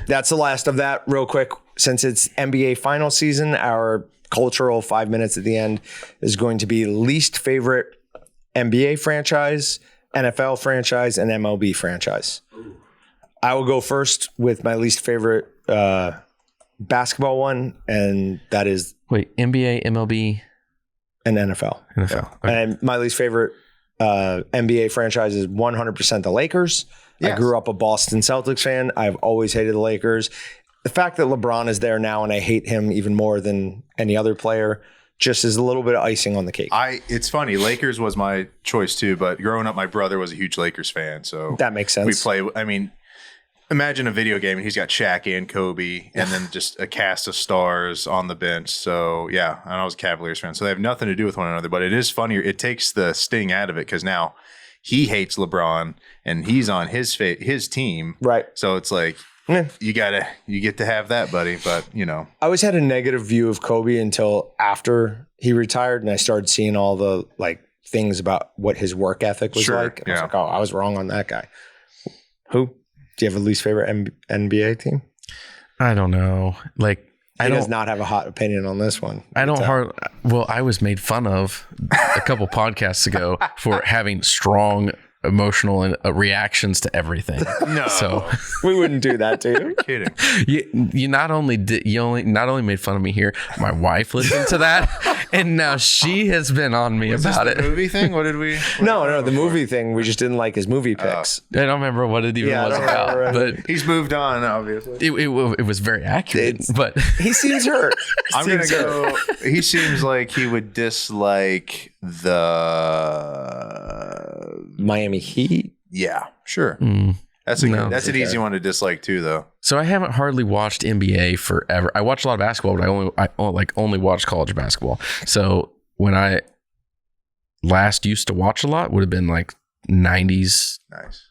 A: That's the last of that. Real quick, since it's NBA final season, our cultural 5 minutes at the end is going to be least favorite NBA franchise, NFL franchise, and MLB franchise. I will go first with my least favorite basketball one, and that is
B: NBA, MLB,
A: and NFL.
B: NFL. Okay.
A: And my least favorite NBA franchise is 100% the Lakers. Yes. I grew up a Boston Celtics fan. I've always hated the Lakers. The fact that LeBron is there now and I hate him even more than any other player just is a little bit of icing on the cake.
D: It's funny. Lakers was my choice too, but growing up, my brother was a huge Lakers fan. So
A: that makes sense.
D: Imagine a video game and he's got Shaq and Kobe and then just a cast of stars on the bench. So yeah, and I was a Cavaliers fan. So they have nothing to do with one another, but it is funnier. It takes the sting out of it because now he hates LeBron and he's on his team.
A: Right.
D: So it's like, you get to have that, buddy. But I
A: always had a negative view of Kobe until after he retired, and I started seeing all the things about what his work ethic was like. And I was like, oh, I was wrong on that guy. Who? Do you have a least favorite NBA team?
B: I don't know.
A: He does not have a hot opinion on this one.
B: I was made fun of a couple podcasts ago for having strong emotional and reactions to everything.
D: No,
A: so we wouldn't do that to you.
D: You're kidding.
B: You not only made fun of me here. My wife listened to that, and now she has been on me about it.
D: The movie thing? What did we?
A: No, the movie thing. We just didn't like his movie picks.
B: I don't remember what it even was about. But
D: he's moved on, obviously.
B: It was very accurate, but
A: he seems hurt.
D: I'm gonna go. He seems like he would dislike the
A: Miami Heat.
D: Yeah, sure. That's an easy one to dislike too, though.
B: So I haven't hardly watched NBA forever. I watch a lot of basketball, but I only watch college basketball. So when I last used to watch a lot, would have been 90s.
D: Nice.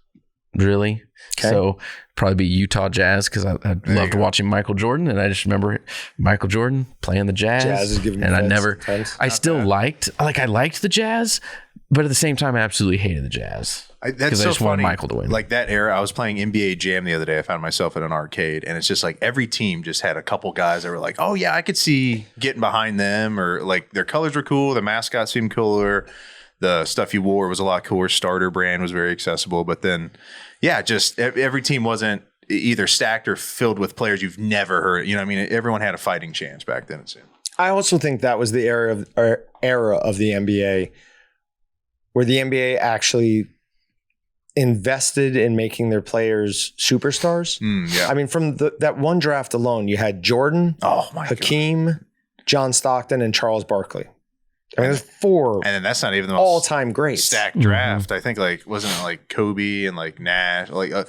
B: Really?
A: Okay.
B: So probably be Utah Jazz because I loved watching Michael Jordan, and I just remember Michael Jordan playing the Jazz.
A: Jazz is giving me
B: I still liked the Jazz, but at the same time, I absolutely hated the Jazz.
D: That's so
B: I just
D: funny.
B: wanted Michael to win.
D: Like that era, I was playing NBA Jam the other day. I found myself at an arcade, and it's just like every team just had a couple guys that were like, "Oh yeah, I could see getting behind them," or like their colors were cool, the mascot seemed cooler, the stuff you wore was a lot cooler. Starter brand was very accessible, but then, yeah, just every team wasn't either stacked or filled with players you've never heard. Everyone had a fighting chance back then. It seemed.
A: I also think that was the era of the NBA where the NBA actually invested in making their players superstars.
D: Yeah.
A: I mean, from that one draft alone, you had Jordan, Hakeem, John Stockton, and Charles Barkley. I mean, there's four.
D: And then that's not even the most
A: all-time greats.
D: Stacked draft. I think wasn't it Kobe and Nash, a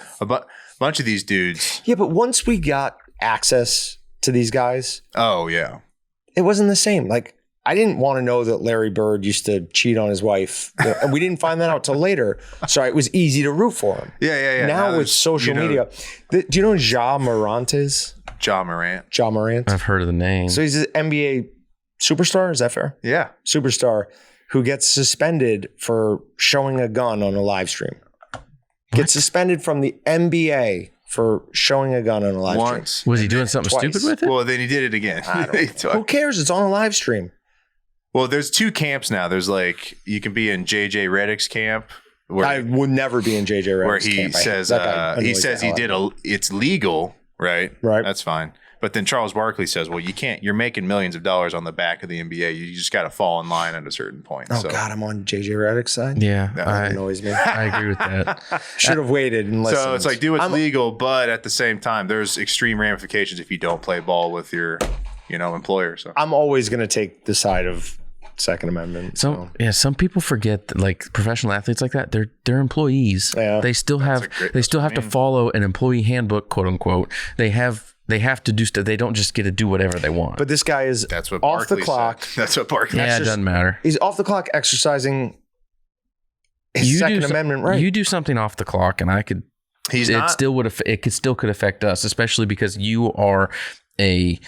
D: bunch of these dudes.
A: Yeah, but once we got access to these guys,
D: oh yeah,
A: it wasn't the same. I didn't want to know that Larry Bird used to cheat on his wife. And we didn't find that out till later. So it was easy to root for him.
D: Yeah.
A: Now with social media. Do you know who Ja Morant is?
D: Ja Morant.
A: Ja Morant.
B: I've heard of the name.
A: So he's an NBA superstar. Is that fair?
D: Yeah.
A: Superstar who gets suspended for showing a gun on a live stream. Gets suspended from the NBA for showing a gun on a live stream.
B: Was he doing something stupid with it?
D: Well, then he did it again.
A: Who cares? It's on a live stream.
D: Well, there's two camps now. There's you can be in JJ Redick's camp. Where
A: I would never be in JJ Redick's camp.
D: Where he says it's legal, right?
A: Right.
D: That's fine. But then Charles Barkley says, well, you can't, you're making millions of dollars on the back of the NBA. You just got to fall in line at a certain point.
A: Oh, God, I'm on JJ Redick's side.
B: Yeah.
A: That annoys me.
B: I agree with that.
A: Should have waited and listened.
D: So it's like, do what's legal, but at the same time, there's extreme ramifications if you don't play ball with your, employer. So
A: I'm always going to take the side of Second Amendment.
B: Some people forget that, like, professional athletes like that, they're employees.
A: Yeah.
B: They still have to follow an employee handbook, quote unquote. They have to do stuff. They don't just get to do whatever they want.
A: But this guy is
D: that's what
A: off
D: Barkley
A: the clock.
D: Said. That's what Barkley
B: Yeah, it doesn't matter.
A: He's off the clock exercising his Second Amendment right.
B: You do something off the clock, and it still could affect us, especially because you are a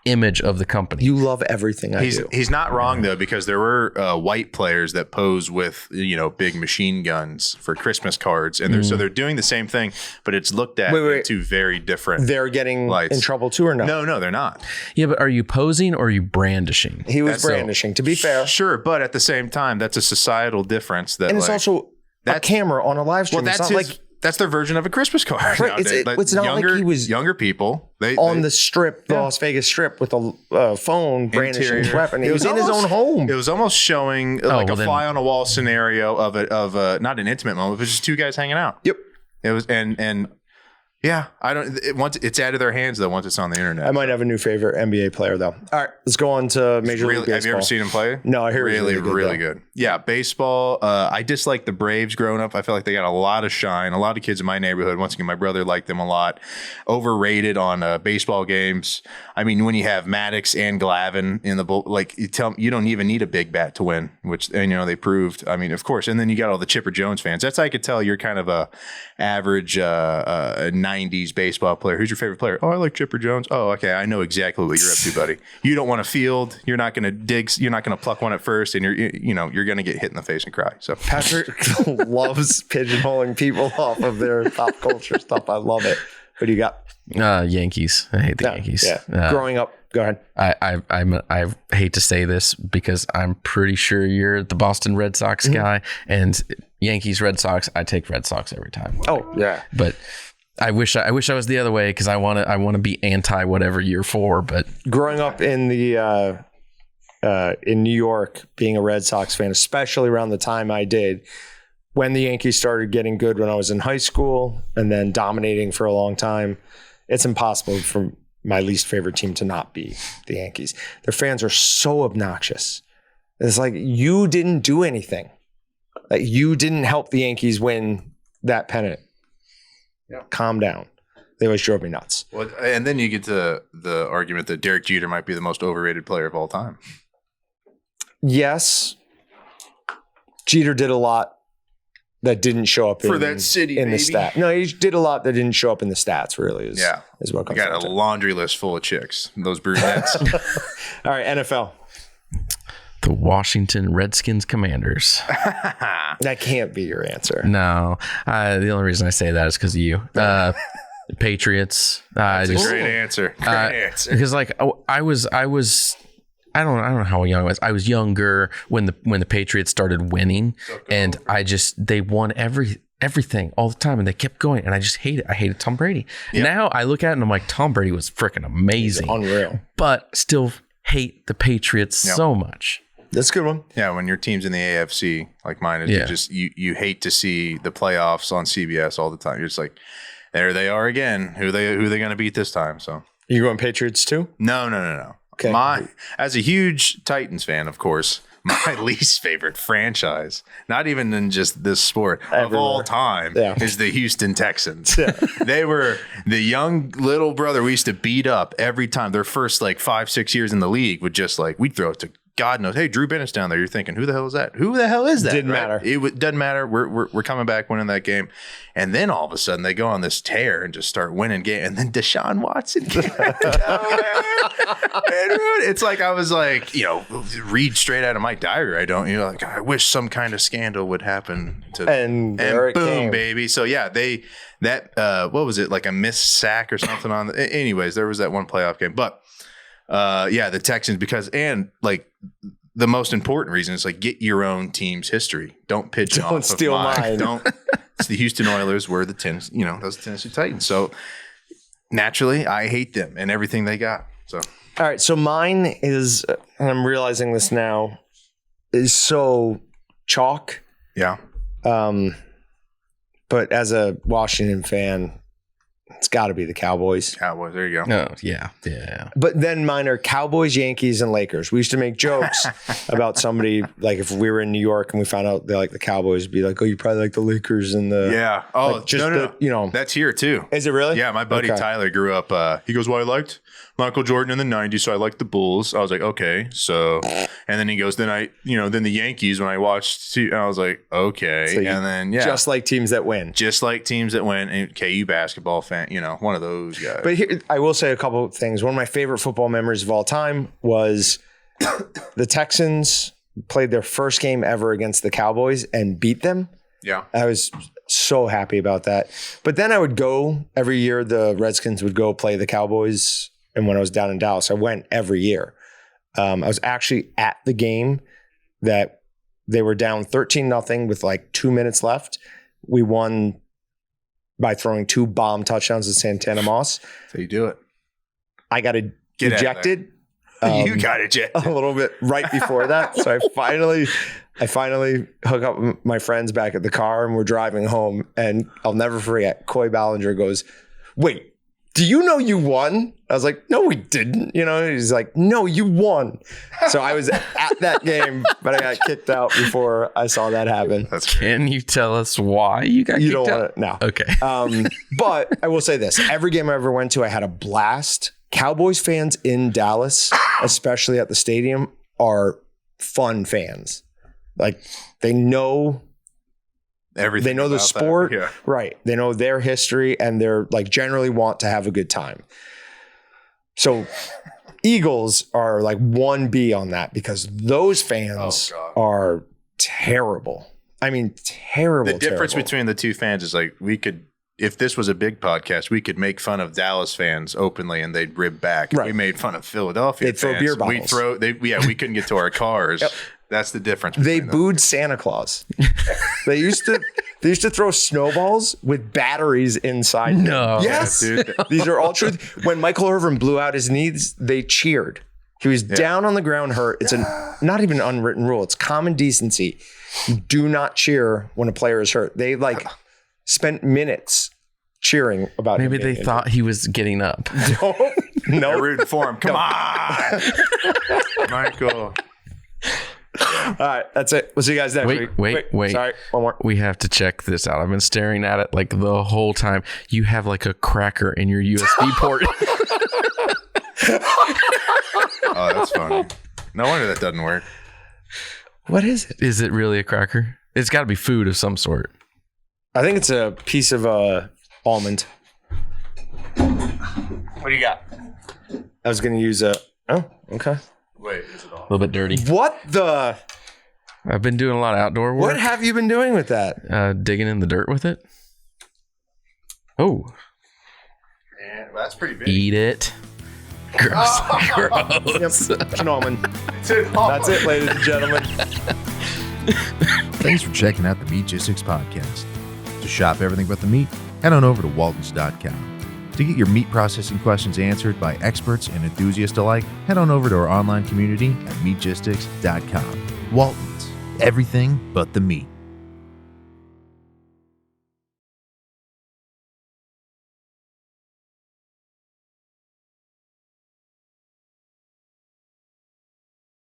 B: image of the company.
A: You love everything I do.
D: He's not wrong though, because there were white players that pose with big machine guns for Christmas cards, and so they're doing the same thing, but it's looked at in two very different.
A: They're getting
D: lights.
A: In trouble too, or no?
D: No, they're not.
B: Yeah, but are you posing or are you brandishing?
A: He was brandishing. To be fair,
D: sure, but at the same time, that's a societal difference. And
A: it's also a camera on a live stream.
D: Well,
A: it's not
D: that's their version of a Christmas card.
A: Right. It's not like he was
D: younger people
A: on the strip, the Las Vegas Strip, with a phone brandishing his weapon. He was in his own home.
D: It was almost showing fly on a wall scenario of a not an intimate moment, but just two guys hanging out.
A: Yep.
D: It was and yeah, once it's out of their hands though. Once it's on the internet,
A: I might have a new favorite NBA player though. All right, let's go on to Major League Baseball.
D: Have you ever seen him play?
A: No, I hear
D: really good. Yeah, baseball. I disliked the Braves growing up. I feel like they got a lot of shine. A lot of kids in my neighborhood. Once again, my brother liked them a lot. Overrated on baseball games. I mean, when you have Maddox and Glavine in the bull, like you don't even need a big bat to win, which they proved. I mean, of course, and then you got all the Chipper Jones fans. That's how I could tell you're kind of a average 90s baseball player. Who's your favorite player? Oh, I like Chipper Jones. Oh, okay. I know exactly what you're up to, buddy. You don't want to field. You're not going to dig. You're not going to pluck one at first, and you're going to get hit in the face and cry. So
A: Patrick loves pigeonholing people off of their pop culture stuff. I love it. What do you got?
B: Yankees. I hate the Yankees.
A: Yeah. Growing up, go ahead.
B: I hate to say this because I'm pretty sure you're the Boston Red Sox guy, and Yankees, Red Sox. I take Red Sox every time.
A: Oh yeah,
B: but I wish I was the other way because I want to be anti whatever you're for. But
A: growing up in the in New York, being a Red Sox fan, especially around the time I did, when the Yankees started getting good when I was in high school and then dominating for a long time, it's impossible for my least favorite team to not be the Yankees. Their fans are so obnoxious. It's like, you didn't do anything. Like, you didn't help the Yankees win that pennant. Yeah. Calm down. They always drove me nuts.
D: Well, and then you get to the argument that Derek Jeter might be the most overrated player of all time.
A: Yes. Jeter did a lot that didn't show up
D: for that city
A: in the stat. No, he did a lot that didn't show up in the stats. Really, is what comes.
D: You got a laundry list full of chicks. Those brunettes.
A: All right, NFL.
B: The Washington Redskins Commanders.
A: That can't be your answer.
B: No, the only reason I say that is because of you. Patriots.
D: That's a great answer. Great answer.
B: Because I was. I don't know how young I was. I was younger when the Patriots started winning, and they won everything all the time, and they kept going, and I just hate it. I hated Tom Brady. Yep. Now I look at it and I'm like, Tom Brady was freaking amazing,
A: he's unreal,
B: but still hate the Patriots so much.
A: That's a good one.
D: Yeah, when your team's in the AFC like mine is, you hate to see the playoffs on CBS all the time. You're just like, there they are again. Who they going to beat this time? So
A: you going Patriots too?
D: No. Okay. As a huge Titans fan, of course, my least favorite franchise, not even in just this sport, of all time, is the Houston Texans. Yeah. They were the young little brother we used to beat up every time. Their first 5-6 years in the league would just we'd throw it to God knows. Hey, Drew Bennett's down there. You're thinking, who the hell is that? Who the hell is that?
A: Didn't matter.
D: It doesn't matter. We're coming back winning that game. And then all of a sudden they go on this tear and just start winning game. And then Deshaun Watson came out. It's like I was read straight out of my diary. I wish some kind of scandal would happen to
A: and boom, came.
D: Baby. So yeah, what was it, like a missed sack or something on anyways, there was that one playoff game. But the Texans, the most important reason is get your own team's history. Don't pigeon off.
A: Don't steal mine.
D: It's the Houston Oilers were the those Tennessee Titans. So naturally, I hate them and everything they got. So,
A: all right. So mine is, and I'm realizing this now, is so chalk.
D: yeah.
A: But as a Washington fan, it's got to be the Cowboys.
D: Cowboys. There you go.
B: Oh, yeah. Yeah.
A: But then mine are Cowboys, Yankees, and Lakers. We used to make jokes about somebody, like if we were in New York and we found out they like the Cowboys, be like, oh, you probably like the Lakers and the
D: Yeah. Oh,
A: like just
D: no.
A: the, you know.
D: That's here too.
A: Is it really?
D: Yeah, my buddy
A: Okay.
D: Tyler grew up. He goes, well, I liked Michael Jordan in the 90s, so I liked the Bulls. I was like, okay. So, and then he goes, then the Yankees when I watched, I was like, okay.
A: So
D: and then, yeah.
A: Just like teams that win.
D: Just like teams that win. And KU basketball fan, one of those guys.
A: But here, I will say a couple of things. One of my favorite football memories of all time was the Texans played their first game ever against the Cowboys and beat them.
D: Yeah.
A: I was so happy about that. But then I would go every year. The Redskins would go play the Cowboys. And when I was down in Dallas, I went every year. I was actually at the game that they were down 13-0 with like 2 minutes left. We won by throwing 2 bomb touchdowns to Santana Moss.
D: So you do it.
A: I got ejected.
D: You got ejected.
A: A little bit right before that. So I finally hook up with my friends back at the car and we're driving home. And I'll never forget, Coy Ballinger goes, wait, do you know you won? I was like, no, we didn't. He's like, no, you won. So I was at that game, but I got kicked out before I saw that happen.
D: That's great.
B: Can you tell us why you got kicked out?
A: You don't want to, no.
B: Okay.
A: But I will say this. Every game I ever went to, I had a blast. Cowboys fans in Dallas, especially at the stadium, are fun fans. Like, they know
D: Everything.
A: They know the
D: about
A: sport,
D: that. Yeah.
A: right? They know their history, and they're like generally want to have a good time. So Eagles are like 1B on that because those fans are terrible. I mean, terrible.
D: The difference between the two fans is like if this was a big podcast, we could make fun of Dallas fans openly and they'd rib back. If
A: Right.
D: we made fun of Philadelphia
A: They'd throw
D: fans,
A: beer bottles.
D: We couldn't get to our cars.
A: Yep.
D: That's the difference.
A: They
D: between them.
A: booed Santa Claus. They used to throw snowballs with batteries inside them.
B: No.
A: Yes.
D: Dude.
A: These are all true. When Michael Irvin blew out his knees, they cheered. He was down on the ground hurt. It's not even an unwritten rule. It's common decency. You do not cheer when a player is hurt. They spent minutes cheering about him
B: Maybe they
A: being
B: thought he was getting up.
A: injured.
D: They're
A: No.
D: rooting for him. Come on, Michael.
A: All right. That's it. We'll see you guys next week.
B: Wait.
A: Sorry. One more.
B: We have to check this out. I've been staring at it like the whole time. You have like a cracker in your USB port.
D: Oh, that's funny. No wonder that doesn't work.
A: What is it?
B: Is it really a cracker? It's got to be food of some sort.
A: I think it's a piece of almond. What do you got? I was going to use a... Oh, okay.
D: Wait, is it all?
B: A little bit dirty.
A: What the...
B: I've been doing a lot of outdoor work.
A: What have you been doing with that?
B: Digging in the dirt with it. Oh,
D: Yeah, that's pretty big.
B: eat it. Gross. Gross.
A: Yep. It's an almond. That's it, ladies and gentlemen.
E: Thanks for checking out the Meatgistics Podcast. To shop everything but the meat, head on over to waltons.com. To get your meat processing questions answered by experts and enthusiasts alike, head on over to our online community at meatgistics.com. Waltons, everything but the meat.